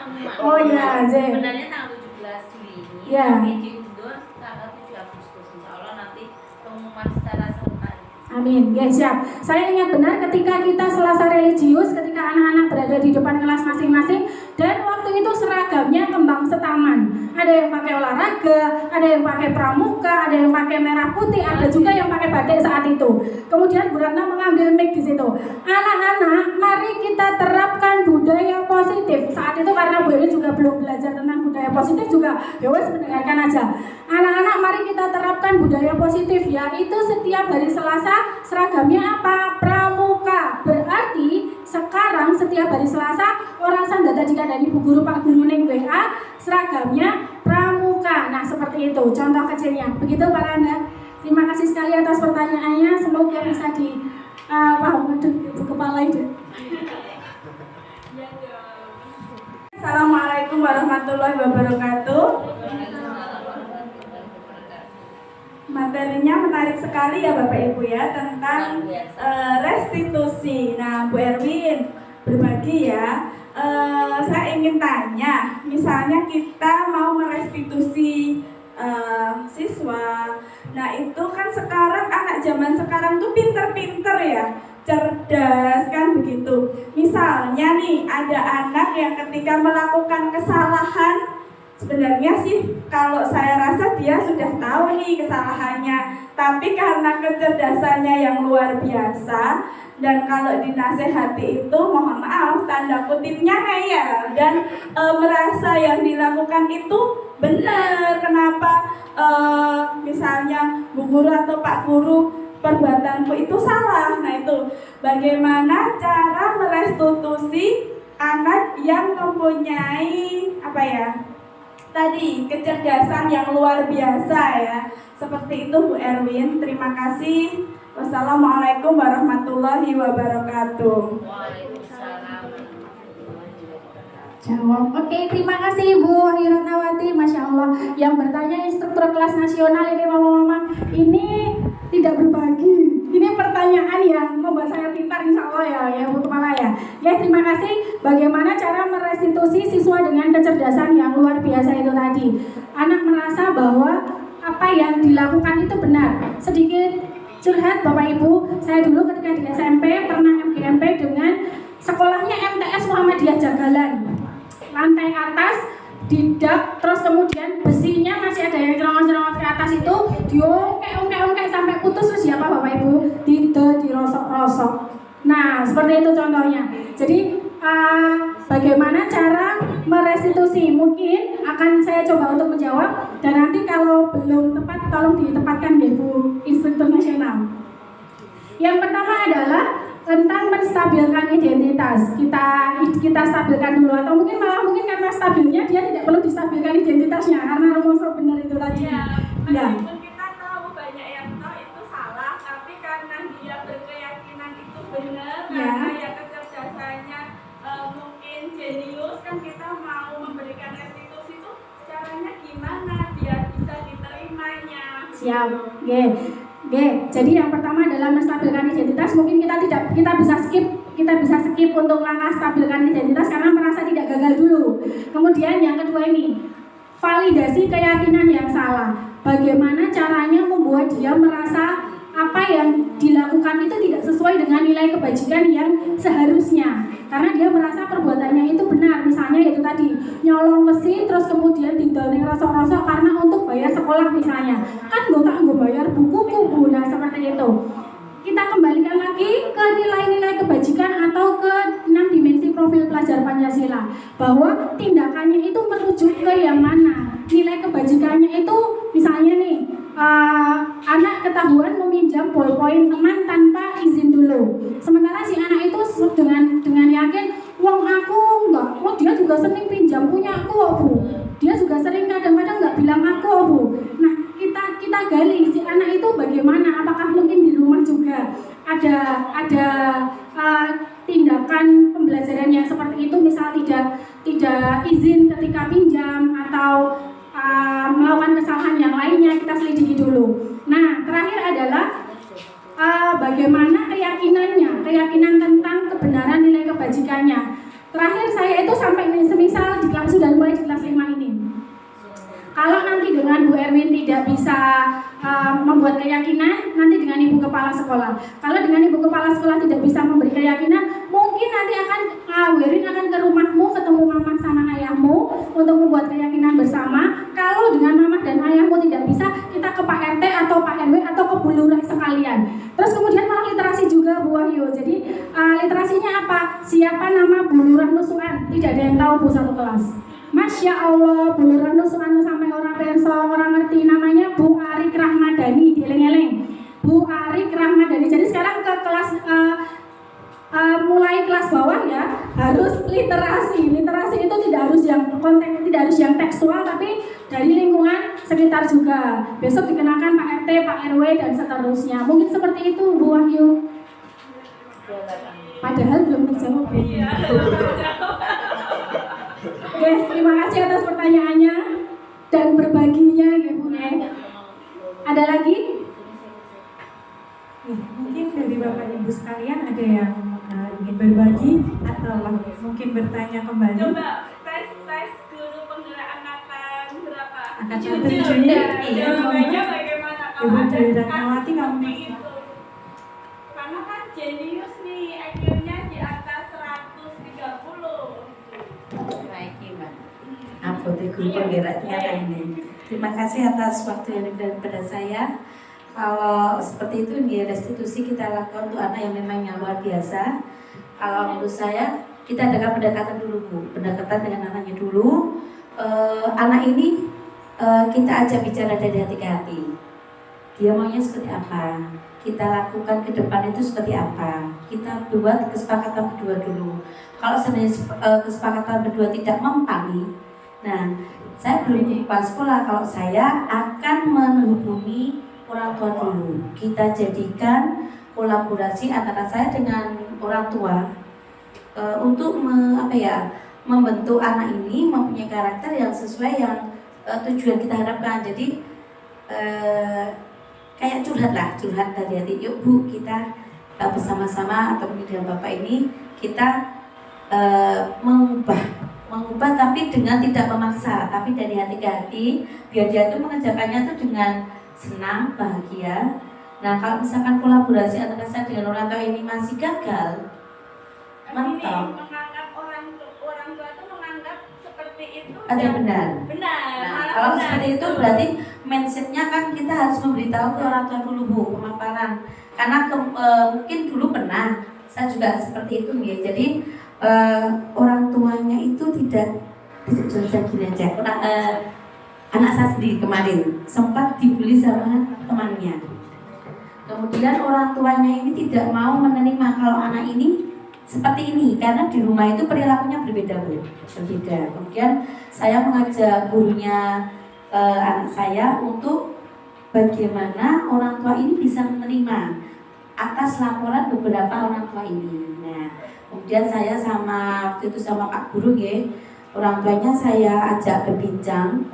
S1: Oh iya,
S2: sebenarnya tanggal 17 Juli ini,
S1: ya.
S2: Tapi diundur tanggal 7 Agustus. Insya Allah nanti pengumuman secara serentak.
S1: Amin. Ya, siap. Saya ingat benar ketika kita Selasa religius, ketika anak-anak berada di depan kelas masing-masing, dan waktu itu seragamnya kembang setaman. Ada yang pakai olahraga, ada yang pakai pramuka, ada yang pakai merah putih, ada juga yang pakai batik saat itu. Kemudian Bu Ratna mengambil mic di situ. Anak-anak, mari kita terapkan budaya positif. Saat itu karena Bu Eri juga belum belajar tentang budaya positif juga, ya wes mendengarkan aja. Anak-anak, mari kita terapkan budaya positif, yaitu setiap hari Selasa seragamnya apa? Pramuka. Berarti sekarang setiap hari Selasa orang sandata dikandani Bu Guru Pak Guru Ning WA seragamnya pramuka. Nah seperti itu contoh kecilnya. Begitu Pak Randa. Terima kasih sekali atas pertanyaannya. Semoga bisa di paham Bu kepala itu.
S3: Assalamualaikum warahmatullahi wabarakatuh. Materinya menarik sekali ya Bapak Ibu ya, tentang restitusi. Nah Bu Erwin berbagi ya. Saya ingin tanya, misalnya kita mau merestitusi siswa. Nah itu kan sekarang anak zaman sekarang tuh pinter-pinter ya, cerdas kan begitu. Misalnya nih ada anak yang ketika melakukan kesalahan, sebenarnya sih kalau saya rasa dia sudah tahu nih kesalahannya, tapi karena kecerdasannya yang luar biasa dan kalau dinasehati itu mohon maaf tanda kutipnya ngeyel dan merasa yang dilakukan itu benar. Kenapa misalnya Bu Guru atau Pak Guru perbuatanku itu salah. Nah itu bagaimana cara merestitusi anak yang mempunyai apa ya tadi kecerdasan yang luar biasa ya. Seperti itu Bu Erwin. Terima kasih. Wassalamualaikum warahmatullahi wabarakatuh.
S2: Waalaikumsalam.
S1: Jawab. Oke, terima kasih Bu Hiratnawati. Masya Allah. Yang bertanya instruktur kelas nasional ini mama-mama ini tidak berbagi. Ini pertanyaan yang membuat saya pintar insya Allah ya Bu Kepala ya. Ya terima kasih. Bagaimana cara merestitusi siswa dengan kecerdasan yang luar biasa itu tadi? Anak merasa bahwa apa yang dilakukan itu benar. Sedikit curhat Bapak Ibu, saya dulu ketika di SMP pernah MGMP dengan sekolahnya MTS Muhammadiyah Jagalan. Lantai atas didak, terus kemudian besinya masih ada yang cerongos-cerongos ke atas itu diongkek sampai putus. Terus siapa Bapak Ibu? Dirosok-rosok. Nah seperti itu contohnya. Jadi bagaimana cara merestitusi? Mungkin akan saya coba untuk menjawab dan nanti kalau belum tepat tolong ditempatkan deh Bu instruktur nasional. Yang pertama adalah tentang menstabilkan identitas. Kita stabilkan dulu atau mungkin karena stabilnya dia tidak perlu distabilkan identitasnya karena rumus benar itu tadi. Ya.
S3: Kita tahu banyak yang tahu itu salah, tapi karena dia berkeyakinan itu benar, karena ya kecerdasannya mungkin jenius, kan kita mau memberikan restitusi itu caranya gimana biar bisa diterimanya.
S1: Siap. Jadi yang pertama adalah menstabilkan identitas. Mungkin kita bisa skip untuk langkah stabilkan identitas karena merasa tidak gagal dulu. Kemudian yang kedua ini validasi keyakinan yang salah. Bagaimana caranya membuat dia merasa apa yang dilakukan itu tidak sesuai dengan nilai kebajikan yang seharusnya, karena dia merasa perbuatannya itu benar. Misalnya yaitu tadi nyolong mesin terus kemudian didol ning rosok-rosok karena untuk bayar sekolah misalnya, kan gue bayar bukuku Bu. Nah seperti itu. Kita kembalikan lagi ke nilai-nilai kebajikan atau ke 6 dimensi profil pelajar Pancasila, bahwa tindakannya itu merujuk ke yang mana. Nilai kebajikannya itu misalnya nih anak ketahuan meminjam ballpoint teman tanpa izin dulu, sementara si anak itu dengan yakin uang aku enggak, dia juga sering pinjam punya aku Bu, dia juga sering kadang-kadang enggak bilang aku Bu. Nah kita gali si anak itu bagaimana, apakah mungkin di rumah juga ada tindakan pembelajaran yang seperti itu, misal tidak izin ketika pinjam atau melakukan kesalahan yang lainnya, kita selidiki dulu. Nah, terakhir adalah bagaimana keyakinan tentang kebenaran nilai kebajikannya. Terakhir saya itu sampai semisal sudah mulai di kelas 5 ini. Kalau nanti dengan Bu Erwin tidak bisa membuat keyakinan, nanti dengan Ibu Kepala Sekolah. Kalau dengan Ibu Kepala Sekolah tidak bisa memberi keyakinan, mungkin nanti akan Bu Erwin akan ke rumahmu, ketemu mama sama ayahmu untuk membuat keyakinan bersama. Kalau dengan mama dan ayahmu tidak bisa, kita ke Pak RT atau Pak RW atau ke Bu Lurah sekalian. Terus kemudian malah literasi juga Bu Wahyu. Jadi literasinya apa? Siapa nama Bu Lurah Nusukan? Tidak ada yang tahu Bu satu kelas. Masya Allah, Bu Lurah Nusukan sampai orang perso, orang ngerti namanya Bu Arik Rahmadani, dieleng-eleng. Bu Arik Rahmadani. Jadi sekarang ke kelas mulai kelas bawah ya, harus literasi. Literasi itu tidak harus yang konteks, tidak harus yang tekstual, tapi dari lingkungan sekitar juga. Besok dikenakan Pak RT, Pak RW dan seterusnya. Mungkin seperti itu Bu Wahyu. Padahal belum terjawab. Guys, terima kasih atas pertanyaannya dan berbaginya ya Bu. Ada lagi?
S6: Mungkin dari Bapak Ibu sekalian ada yang ingin berbagi atau mungkin bertanya kembali.
S3: Coba tes guru penggerak angkatan berapa?
S6: Angkatan 7 ya.
S3: Jawabannya bagaimana?
S6: Ibu
S3: Kalau
S6: Dewi
S3: ada
S6: Ratnawati, kamu
S3: seperti
S6: masih.
S3: itu. Karena kan jenius nih, IQ-nya di atas 130.
S8: Baik, Mbak. Apa itu guru penggeraknya ini? Terima kasih atas waktu yang diberikan kepada saya. Kalau seperti itu di restitusi kita lakukan untuk anak yang memang yang luar biasa. Kalau menurut saya kita adakan pendekatan dulu Bu, pendekatan dengan anaknya dulu. Anak ini kita ajak bicara dari hati ke hati. Dia maunya seperti apa? Kita lakukan ke depan itu seperti apa? Kita buat kesepakatan berdua dulu. Kalau sebenarnya kesepakatan berdua tidak mempan nih, nah saya belum ke kepala sekolah. Kalau saya akan menghubungi orang tua dulu. Kita jadikan kolaborasi antara saya dengan orang tua untuk membentuk anak ini mempunyai karakter yang sesuai yang tujuan kita harapkan. Jadi kayak curhat dari hati. Yuk Bu, kita bersama-sama atau dengan Bapak ini kita mengubah tapi dengan tidak memaksa, tapi dari hati ke hati, biar dia itu mengerjakannya itu dengan senang, bahagia. Nah, kalau misalkan kolaborasi antara saya dengan orang tua ini masih gagal, mentok.
S3: Menganggap orang tua itu menganggap seperti itu.
S8: Ada benar.
S3: Benar.
S8: Nah, kalau
S3: benar.
S8: seperti itu berarti mindsetnya kan kita harus memberitahu ke orang tua dulu Bu, pemaparan. Karena mungkin dulu pernah saya juga seperti itu ya. Jadi orang tuanya itu tidak gini aja. Anak saya sendiri kemarin sempat dibully sama temannya. Kemudian orang tuanya ini tidak mau menerima kalau anak ini seperti ini karena di rumah itu perilakunya berbeda Bu, berbeda. Kemudian saya mengajak gurunya anak saya untuk bagaimana orang tua ini bisa menerima atas laporan beberapa orang tua ini. Nah, kemudian saya sama waktu itu sama Pak Guru ya, orang tuanya saya ajak berbincang.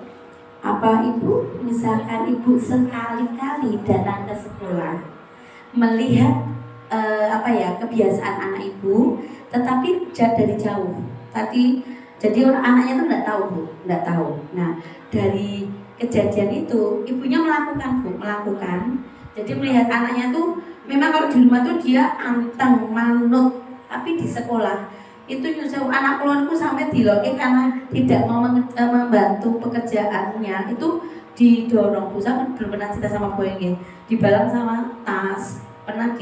S8: Apa Ibu, misalkan Ibu sekali-kali datang ke sekolah melihat kebiasaan anak Ibu, tetapi dari jauh. Jadi anaknya itu nggak tahu. Nah, dari kejadian itu ibunya melakukan. Jadi melihat anaknya tuh memang kalau di rumah tuh dia anteng, manut, tapi di sekolah itu nyusul anak keluarku sampai diloke karena tidak mau membantu pekerjaannya, itu didorong. Saya belum pernah cerita sama Bu ini, dibalang sama tas, pernah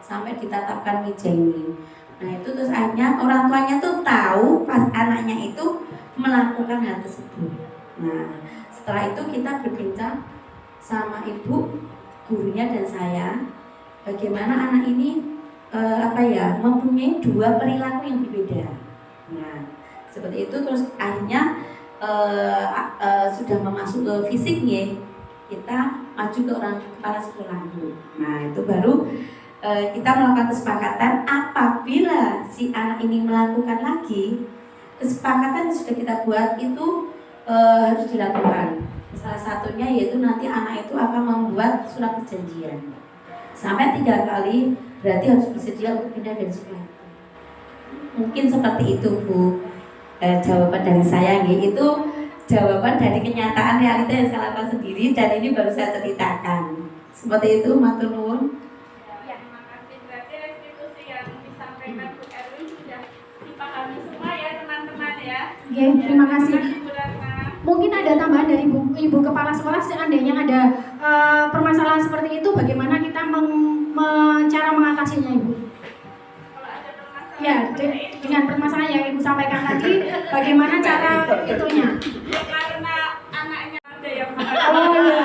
S8: sampai ditatapkan meja ini. Nah itu terus akhirnya orang tuanya tuh tahu pas anaknya itu melakukan hal tersebut. Nah setelah itu kita berbincang sama ibu, gurunya dan saya, bagaimana anak ini mempunyai dua perilaku yang berbeda. Nah, seperti itu terus akhirnya sudah memasuk ke fisiknya, kita maju ke orang kepala sekolah. Nah, itu baru kita melakukan kesepakatan apabila si anak ini melakukan lagi, kesepakatan yang sudah kita buat itu harus dilakukan. Salah satunya yaitu nanti anak itu akan membuat surat perjanjian sampai 3 kali, berarti harus bersedia untuk pindah dari sekolah. Mungkin seperti itu Bu, jawaban dari saya itu jawaban dari kenyataan realita yang saya lakukan sendiri, dan ini baru saya ceritakan. Seperti itu, matur nuwun.
S3: Ya, terima kasih. Berarti restitusi yang disampaikan Bu Erwin sudah dipahami semua ya teman-teman ya.
S1: Oke, terima kasih.
S3: Bu Ratna.
S1: Mungkin ada tambahan dari Ibu Kepala Sekolah, seandainya ada permasalahan seperti itu, bagaimana kita cara mengatasinya, Ibu?
S3: Kalau ada permasalahan
S1: Ya,
S3: seperti itu,
S1: dengan permasalahan yang Ibu sampaikan tadi, bagaimana cara itunya?
S3: karena anaknya ada yang
S1: Oh ya,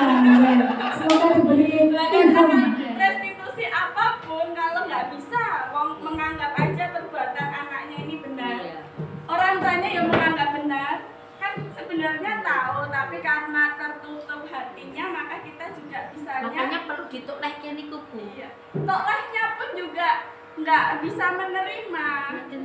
S1: semoga diberi ilham.
S3: restitusi apapun kalau nggak bisa menganggap aja perbuatan anaknya ini benar, orang tuanya yang menganggap benar kan sebenarnya tahu, tapi karena tertutup hatinya maka kita juga bisanya
S2: Makanya perlu dituklehke niku Bu.
S3: iya, toklehnya pun juga nggak bisa menerima.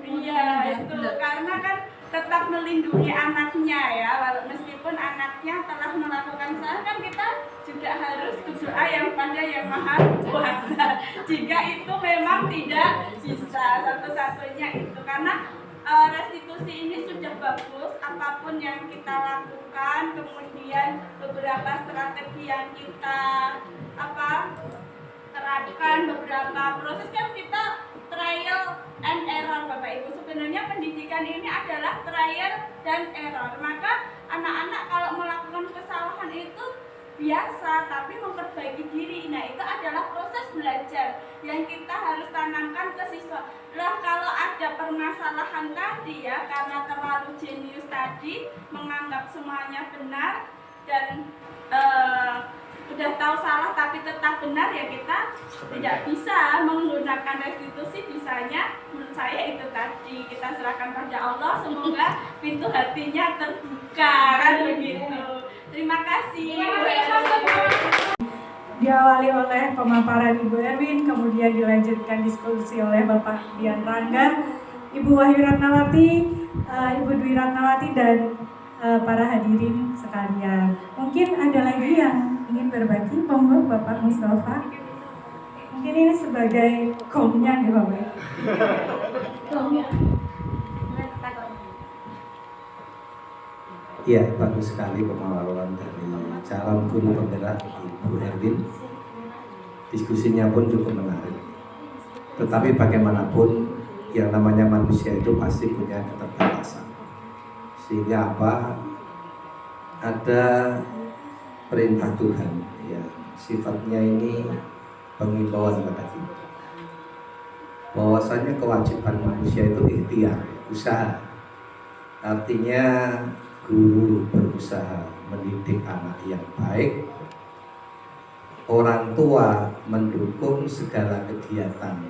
S3: Iya itu karena kan tetap melindungi anaknya ya, meskipun anaknya telah melakukan salah kan kita juga harus berdoa yang pada yang maha kuasa. Jika itu memang tidak bisa, satu-satunya itu karena restitusi ini sudah bagus, apapun yang kita lakukan, kemudian beberapa strategi yang kita terapkan, beberapa proses kan kita trial and error Bapak Ibu. Sebenarnya pendidikan ini adalah trial dan error. Maka anak-anak kalau melakukan kesalahan itu biasa, tapi memperbaiki diri. Nah, itu adalah proses belajar yang kita harus tanamkan ke siswa. Lah kalau ada permasalahan tadi ya, karena terlalu jenius tadi, menganggap semuanya benar dan udah tahu salah tapi tetap benar, ya kita tidak bisa menggunakan restitusi. Bisanya menurut saya itu tadi, kita serahkan pada Allah, semoga pintu hatinya terbuka kan begitu. Terima kasih.
S6: Diawali oleh pemaparan Ibu Erwin, kemudian dilanjutkan diskusi oleh Bapak Dian Rangga, Ibu Wahyu Ratnawati, Ibu Dwi Ratnawati, dan para hadirin sekalian. Mungkin ada lagi yang ingin berbagi, monggo Bapak Mustafa. Mungkin ini sebagai gongnya ya Bapak.
S9: Iya, bagus sekali pemaparan dari calon guru penggerak Ibu Erwin. Diskusinya pun cukup menarik. Tetapi bagaimanapun yang namanya manusia itu pasti punya keterbatasan. Sehingga apa? Ada perintah Tuhan, ya, sifatnya ini pengimbauan kepada kita. Bahwasanya kewajiban manusia itu ikhtiar, usaha. Artinya guru berusaha mendidik anak yang baik, orang tua mendukung segala kegiatan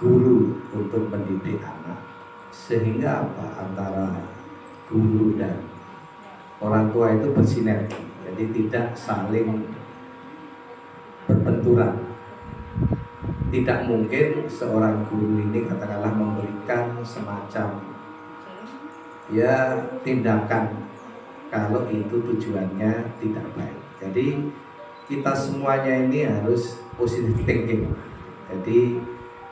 S9: guru untuk mendidik anak, sehingga apa, antara guru dan orang tua itu bersinergi, jadi tidak saling berbenturan. Tidak mungkin seorang guru ini katakanlah memberikan semacam ya tindakan kalau itu tujuannya tidak baik. Jadi kita semuanya ini harus positive thinking. Jadi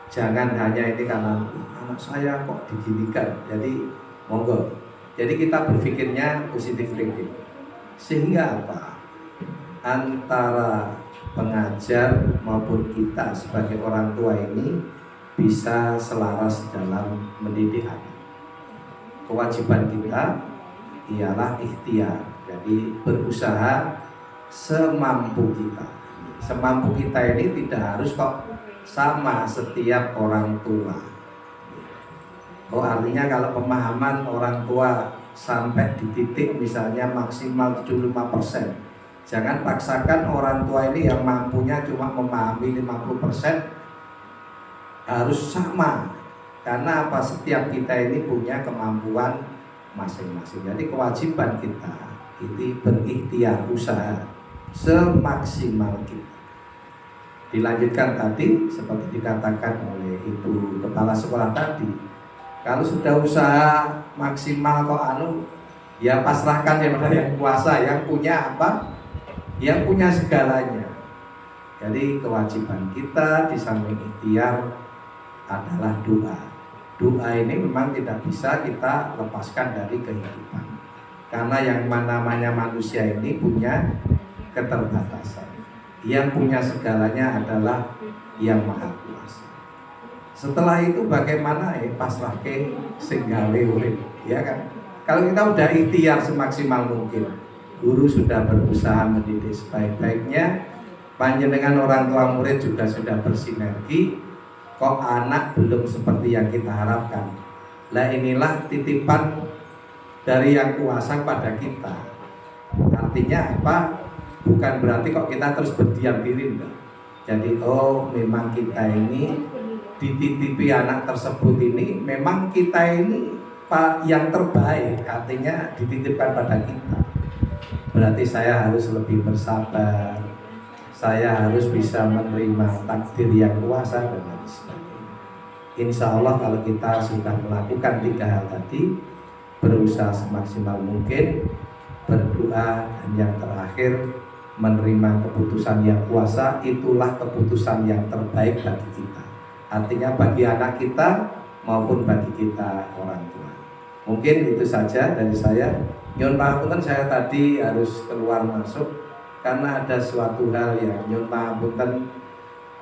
S9: jangan hanya ini karena anak saya kok diginikan, jadi monggo. Jadi kita berpikirnya positive thinking. Sehingga apa? Antara pengajar maupun kita sebagai orang tua ini bisa selaras dalam mendidik anak. Kewajiban kita ialah ikhtiar, jadi berusaha semampu kita. Semampu kita ini tidak harus kok sama setiap orang tua. Oh, artinya kalau pemahaman orang tua sampai di titik misalnya maksimal 75%, jangan paksakan orang tua ini yang mampunya cuma memahami 50% harus sama. Karena apa? Setiap kita ini punya kemampuan masing-masing. Jadi kewajiban kita itu berikhtiar, usaha semaksimal kita. Dilanjutkan tadi seperti dikatakan oleh Ibu Kepala Sekolah tadi, kalau sudah usaha maksimal kok ya pasrahkan kepada yang kuasa, yang punya apa? Yang punya segalanya. Jadi kewajiban kita di samping ikhtiar adalah doa. doa ini memang tidak bisa kita lepaskan dari kehidupan. Karena yang namanya manusia ini punya keterbatasan. Yang punya segalanya adalah Yang Maha Kuasa. Setelah itu bagaimana pasrah ke sing gawe urip, ya kan? Kalau kita udah ikhtiar semaksimal mungkin, guru sudah berusaha mendidik sebaik-baiknya, panjenengan orang tua murid juga sudah bersinergi, kok anak belum seperti yang kita harapkan. Lah inilah titipan dari Yang Kuasa pada kita. Artinya apa? Bukan berarti kok kita terus berdiam diri, enggak. Jadi memang kita ini dititipi anak tersebut ini, memang kita ini yang terbaik, artinya dititipkan pada kita. Berarti saya harus lebih bersabar, saya harus bisa menerima takdir Yang Kuasa dan lain sebagainya. Insya Allah kalau kita sudah melakukan 3 hal tadi, berusaha semaksimal mungkin, berdoa, dan yang terakhir menerima keputusan Yang Kuasa, itulah keputusan yang terbaik bagi kita. Artinya bagi anak kita maupun bagi kita orang tua. Mungkin itu saja dari saya. Nyun pangapunten, saya tadi harus keluar masuk karena ada suatu hal yang nyun pangapunten,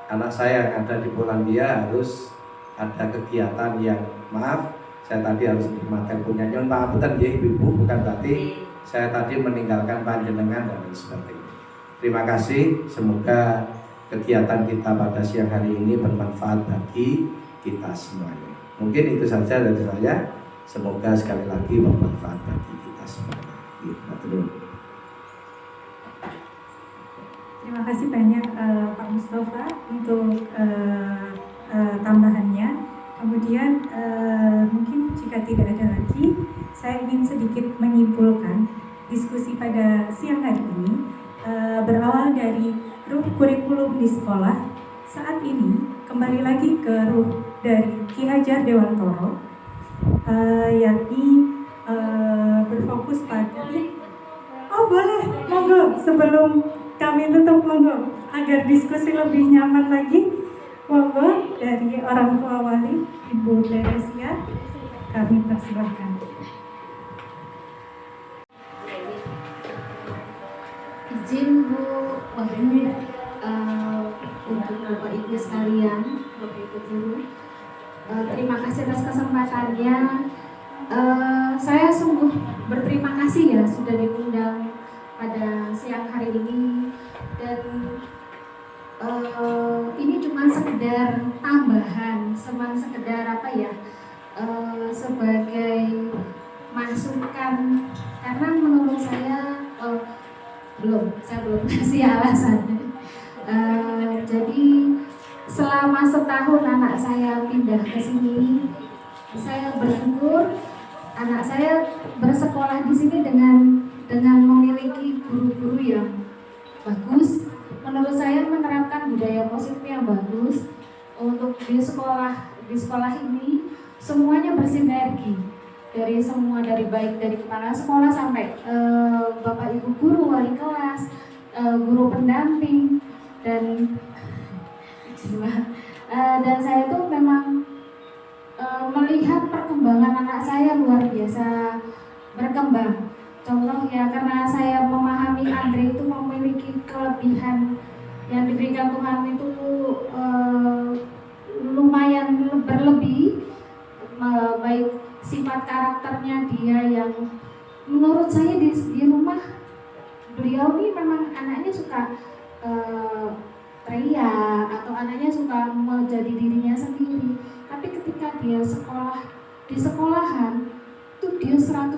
S9: anak saya yang ada di Polandia harus ada kegiatan yang saya tadi harus terima teleponnya. Nyun pangapunten ya ibu-ibu, bukan berarti saya tadi meninggalkan panjenengan dan lain sebagainya. Terima kasih, semoga kegiatan kita pada siang hari ini bermanfaat bagi kita semuanya. Mungkin itu saja dari saya. Semoga sekali lagi bermanfaat bagi kita semuanya.
S6: Terima kasih banyak Pak Mustafa untuk tambahannya. Kemudian mungkin jika tidak ada lagi, saya ingin sedikit menyimpulkan diskusi pada siang hari ini. Berawal dari ruh kurikulum di sekolah, saat ini kembali lagi ke ruh dari Ki Hajar Dewantoro, yakni berfokus pada boleh, monggo sebelum kami tutup, monggo agar diskusi lebih nyaman lagi, monggo dari orang tua wali Ibu Teresia, kami persilahkan.
S1: Izin Bu Wahyu, untuk Bapak Ibu sekalian, Bapak Ibu guru, terima kasih atas kesempatannya. Saya sungguh berterima kasih ya sudah diundang pada siang hari ini, dan ini cuma sekedar tambahan, cuma sekedar sebagai masukan, karena menurut saya saya belum kasih alasannya. Jadi selama setahun anak saya pindah ke sini, saya bersyukur anak saya bersekolah di sini dengan memiliki guru-guru yang bagus. Menurut saya menerapkan budaya positif yang bagus untuk di sekolah ini semuanya bersinergi. Dari baik dari kepala sekolah sampai bapak ibu guru, wali kelas, guru pendamping, dan saya tuh memang melihat perkembangan anak saya luar biasa berkembang. Contoh ya, karena saya memahami Andre itu memiliki kelebihan yang diberikan Tuhan itu lumayan berlebih, baik sifat karakternya dia yang menurut saya di rumah beliau ini memang anaknya suka teriak atau anaknya suka menjadi dirinya sendiri, tapi ketika dia di sekolahan itu dia 180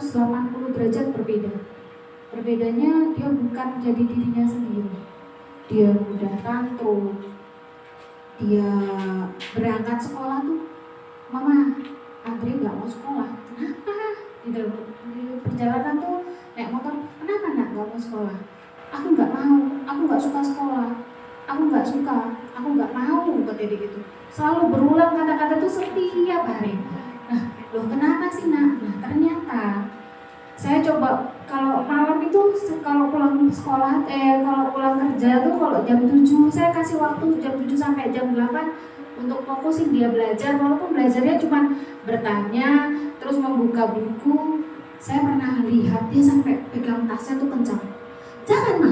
S1: derajat berbedanya. Dia bukan jadi dirinya sendiri, dia mudah tantrum, dia berangkat sekolah tuh, mama Andre nggak mau sekolah, kenapa? Di perjalanan tuh naik motor, kenapa nak nggak mau sekolah? Aku nggak mau, aku nggak suka sekolah, aku nggak mau, katanya gitu. Selalu berulang kata-kata tuh setiap hari. Nah, loh kenapa sih nak? Nah ternyata saya coba kalau malam itu kalau pulang sekolah, kalau pulang kerja tuh kalau jam 7 saya kasih waktu jam 7 sampai jam 8 untuk fokusin dia belajar, walaupun belajarnya cuma bertanya terus membuka buku. Saya pernah lihat dia sampai pegang tasnya tuh kencang. Jangan Ma,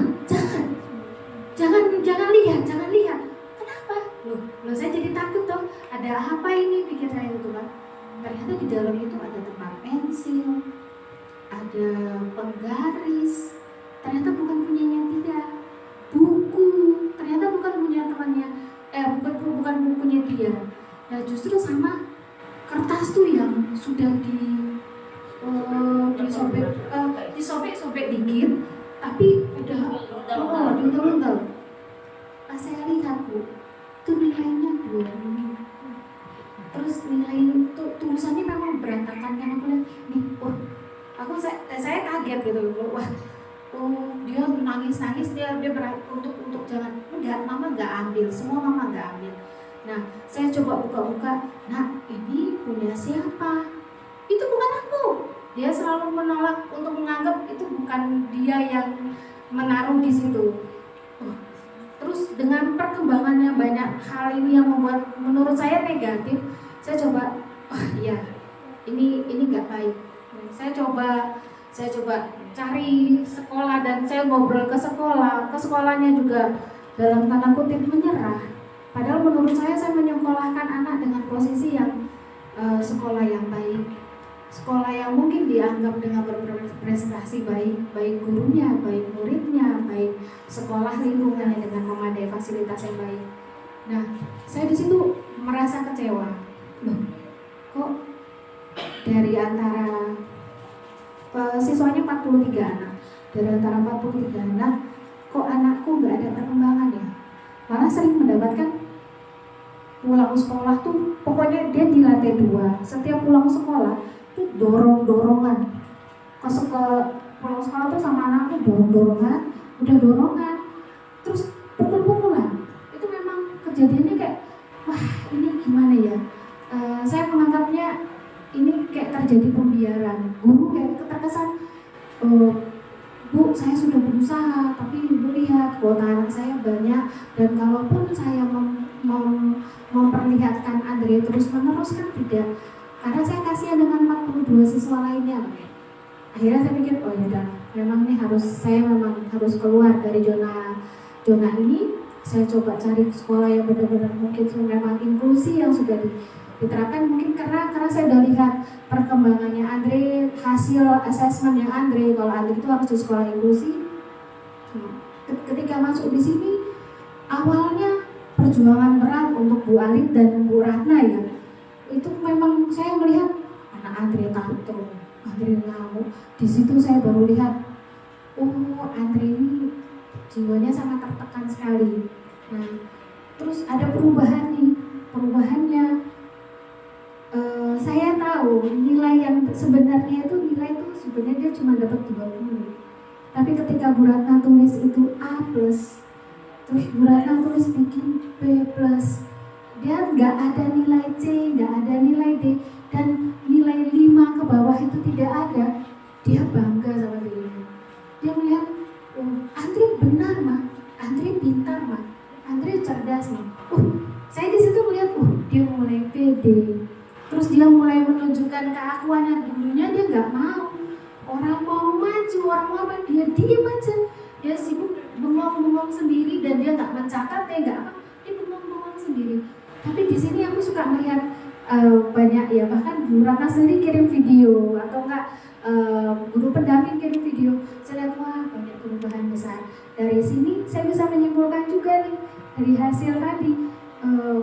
S1: jangan lihat. Kenapa? Loh saya jadi takut dong. Ada apa ini, pikir saya itu kan. Ternyata di dalam itu ada tempat pensil, ada penggaris. Ternyata bukan punyanya dia. Buku, ternyata bukan punya temannya. Bukan bukunya dia. Nah justru sama kertas tuh yang sudah disobek dikit, tapi udah diuntel-untel. Pas saya lihat Bu, itu nilainya 20. Terus nilai tulisannya memang berantakan kan, aku lihat nih, saya kaget gitu, wah, dia nangis dia untuk jangan, enggak, mama nggak ambil, semua mama nggak ambil. Nah saya coba buka-buka, nah ini punya siapa? Itu bukan aku. Dia selalu menolak untuk menganggap itu bukan dia yang menaruh di situ. Terus dengan perkembangannya banyak hal ini yang membuat menurut saya negatif, saya coba, ini nggak baik. Saya coba cari sekolah dan saya ngobrol ke sekolahnya juga dalam tanda kutip menyerah. Padahal menurut saya menyekolahkan anak dengan posisi yang sekolah yang baik, sekolah yang mungkin dianggap dengan berprestasi baik gurunya, baik muridnya, baik sekolah lingkungannya dengan memadai fasilitas yang baik. Nah, saya di situ merasa kecewa. Loh, kok dari antara siswanya 43 anak, dari antara 43 anak, kok anakku nggak ada perkembangan ya? Malah sering mendapatkan pulang sekolah tuh, pokoknya dia di lantai 2. Setiap pulang sekolah tuh dorongan. Pulang sekolah tuh sama anakku dorongan, terus pukul-pukulan. Itu memang kejadiannya kayak, wah ini gimana ya? Saya menganggapnya ini kayak terjadi pembiaran. Guru kayak terkesan, Bu, saya sudah berusaha, tapi Ibu lihat kuota anak saya banyak, dan kalaupun saya memperlihatkan Andre terus-menerus kan tidak, karena saya kasihan dengan 42 siswa lainnya. Akhirnya saya pikir, oh yaudah, saya memang harus keluar dari zona ini. Saya coba cari sekolah yang benar-benar mungkin memang inklusi yang sudah diterapkan, mungkin karena saya sudah lihat perkembangannya Andre, hasil asesmen yang Andre, kalau Andre itu harus di sekolah inklusi. Ketika masuk di sini, awalnya perjuangan berat untuk Bu Alit dan Bu Ratna ya. Itu memang saya melihat anak Andre tantrum, Andre ngamuk. Di situ saya baru lihat, Andre ini jiwanya sangat tertekan sekali. Nah, terus ada perubahan nih, perubahannya. Saya tahu nilai yang sebenarnya itu sebenarnya dia cuma dapat 20. Tapi ketika Bu Ratna tulis itu A+, terus Bu Ratna tulis bikin B+, dia nggak ada nilai C, nggak ada nilai D, dan nilai 5 ke bawah itu tidak ada. Dia bangga sama dirinya. Dia melihat, Andre benar mah, Andre pintar mah, Andre cerdas mah. Saya di situ melihat, dia mulai pede. Terus dia mulai menunjukkan keakuannya. Dulunya dia nggak mau. Orang mau maju, orang mau apa, dia diem aja. Dia sibuk bengong-bengong sendiri dan dia nggak mencatat, dia bengong-bengong sendiri. Tapi di sini aku suka melihat banyak ya, bahkan Bu Ratna sendiri kirim video atau enggak guru pendamping kirim video. Saya lihat wah banyak perubahan besar. Dari sini saya bisa menyimpulkan juga nih dari hasil tadi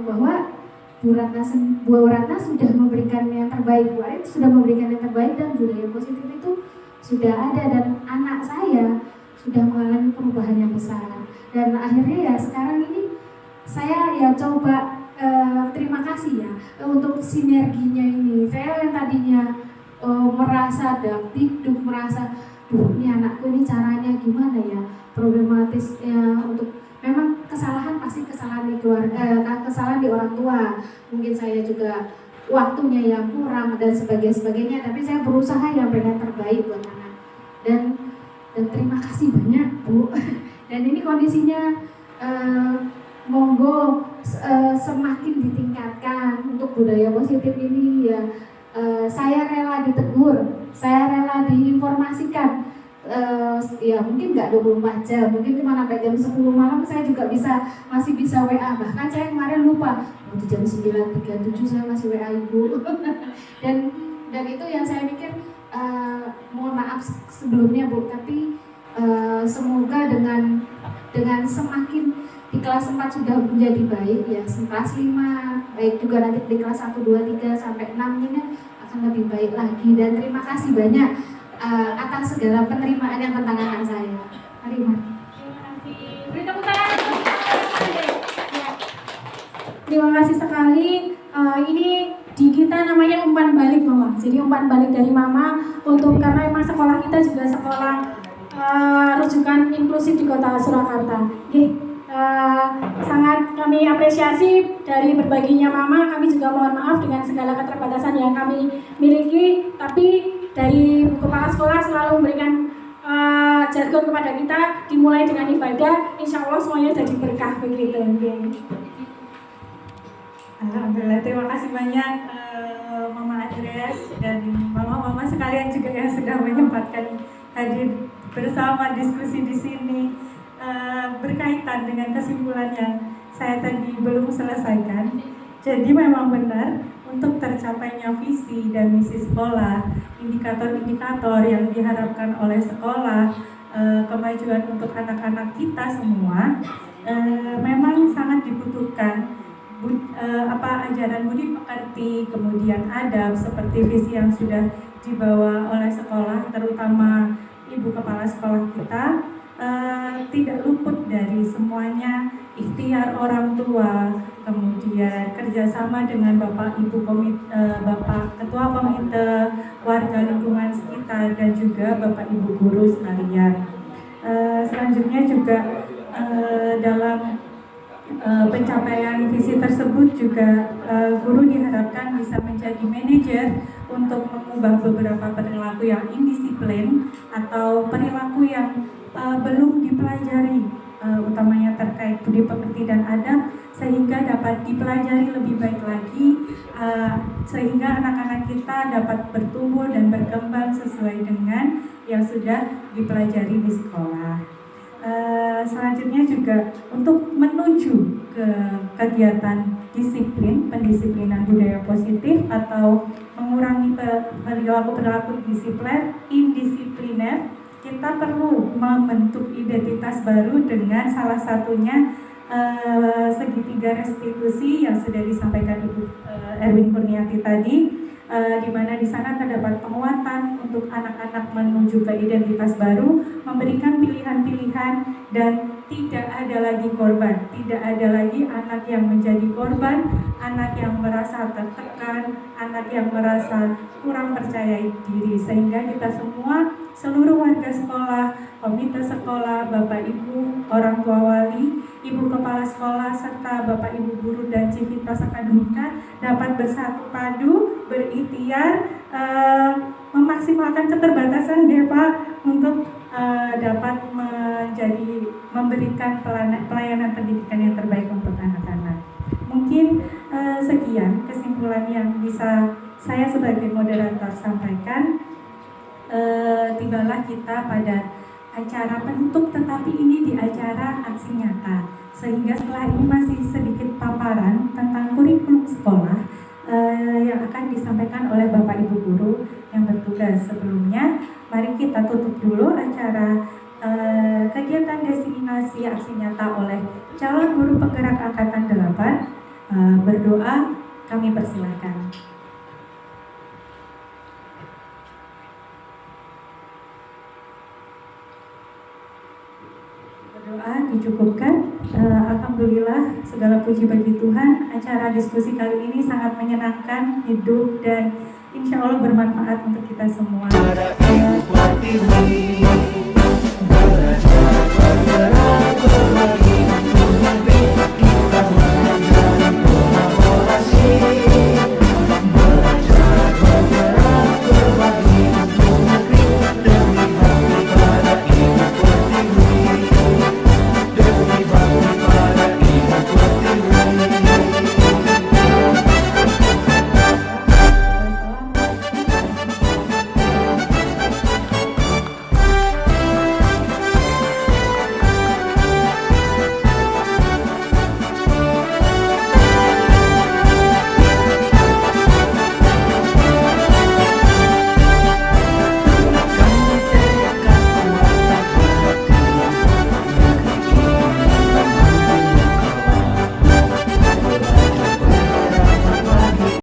S1: bahwa Bu Ratna sudah memberikan yang terbaik, Bu Alit sudah memberikan yang terbaik, dan budaya positif itu sudah ada, dan anak saya sudah mengalami perubahan yang besar. Dan akhirnya ya sekarang ini saya ya coba terima kasih ya untuk sinerginya ini. Saya yang tadinya merasa dakdikduk, merasa ini anakku ini caranya gimana ya, problematisnya untuk memang kesalahan pasti kesalahan di keluarga, kesalahan di orang tua. Mungkin saya juga waktunya yang kurang dan sebagainya, tapi saya berusaha yang terbaik buat anak. Dan terima kasih banyak Bu. Dan ini kondisinya monggo semakin ditingkatkan untuk budaya positif ini ya. Saya rela ditegur, saya rela diinformasikan. Ya mungkin nggak 24 jam, mungkin cuma sampai jam 10 malam saya juga masih bisa WA. Bahkan saya kemarin lupa, di jam 9.37 saya masih WA ibu. dan itu yang saya mikir, mohon maaf sebelumnya Bu, tapi semoga dengan semakin di kelas 4 sudah menjadi baik ya, kelas 5 baik juga, nanti di kelas 1, 2, 3 sampai 6 ini akan lebih baik lagi. Dan terima kasih banyak atas segala penerimaan yang tentang anak saya. Mari. Terima kasih. Beri tepuk tangan. Terima kasih sekali. Ini di kita namanya umpan balik Mama. Jadi umpan balik dari Mama untuk, karena memang sekolah kita juga sekolah rujukan inklusif di Kota Surakarta. Sangat kami apresiasi dari berbaginya Mama. Kami juga mohon maaf dengan segala keterbatasan yang kami miliki, tapi dari kepala sekolah selalu memberikan jargon kepada kita, dimulai dengan ibadah, insya Allah semuanya jadi berkah begitu.
S6: Alhamdulillah, terima kasih banyak Mama Andreas dan mama-mama sekalian juga yang sudah menyempatkan hadir bersama diskusi di sini. Berkaitan dengan kesimpulan yang saya tadi belum selesaikan. Jadi memang benar, untuk tercapainya visi dan misi sekolah, indikator-indikator yang diharapkan oleh sekolah, kemajuan untuk anak-anak kita semua, memang sangat dibutuhkan ajaran budi pekerti, kemudian adab seperti visi yang sudah dibawa oleh sekolah, terutama ibu kepala sekolah kita. Tidak luput dari semuanya ikhtiar orang tua, kemudian kerjasama dengan Bapak Ibu Bapak Ketua Komite, warga lingkungan sekitar, dan juga Bapak Ibu guru sekalian. Selanjutnya juga dalam pencapaian visi tersebut juga guru diharapkan bisa menjadi manajer untuk mengubah beberapa perilaku yang indisiplin atau perilaku yang belum dipelajari, utamanya terkait budi pekerti dan adab, sehingga dapat dipelajari lebih baik lagi, sehingga anak-anak kita dapat bertumbuh dan berkembang sesuai dengan yang sudah dipelajari di sekolah. Selanjutnya juga untuk menuju ke kegiatan disiplin, pendisiplinan budaya positif atau mengurangi perilaku indisipliner, kita perlu membentuk identitas baru dengan salah satunya segitiga restitusi yang sudah disampaikan Ibu Erwin Kurniati tadi, di mana di sana terdapat penguatan untuk anak-anak menuju ke identitas baru, memberikan pilihan-pilihan, dan tidak ada lagi korban, tidak ada lagi anak yang menjadi korban, anak yang merasa tertekan, anak yang merasa kurang percaya diri, sehingga kita semua, seluruh warga sekolah, komite sekolah, Bapak Ibu, orang tua wali, Ibu Kepala Sekolah, serta Bapak Ibu Guru dan Civitas Akademika dapat bersatu padu, berikhtiar, memaksimalkan keterbatasan ya Pak, untuk dapat memberikan pelayanan pendidikan yang terbaik untuk anak-anak. Mungkin sekian kesimpulan yang bisa saya sebagai moderator sampaikan. Tibalah kita pada acara penutup, tetapi ini di acara aksi nyata, sehingga setelah ini masih sedikit paparan tentang kurikulum sekolah yang akan disampaikan oleh Bapak Ibu Guru yang bertugas. Sebelumnya, mari kita tutup dulu acara kegiatan designasi aksi nyata oleh calon guru penggerak Angkatan 8. Berdoa, kami persilahkan. Doa dicukupkan. Alhamdulillah, segala puji bagi Tuhan. Acara diskusi kali ini sangat menyenangkan, hidup, dan insya Allah bermanfaat untuk kita semua.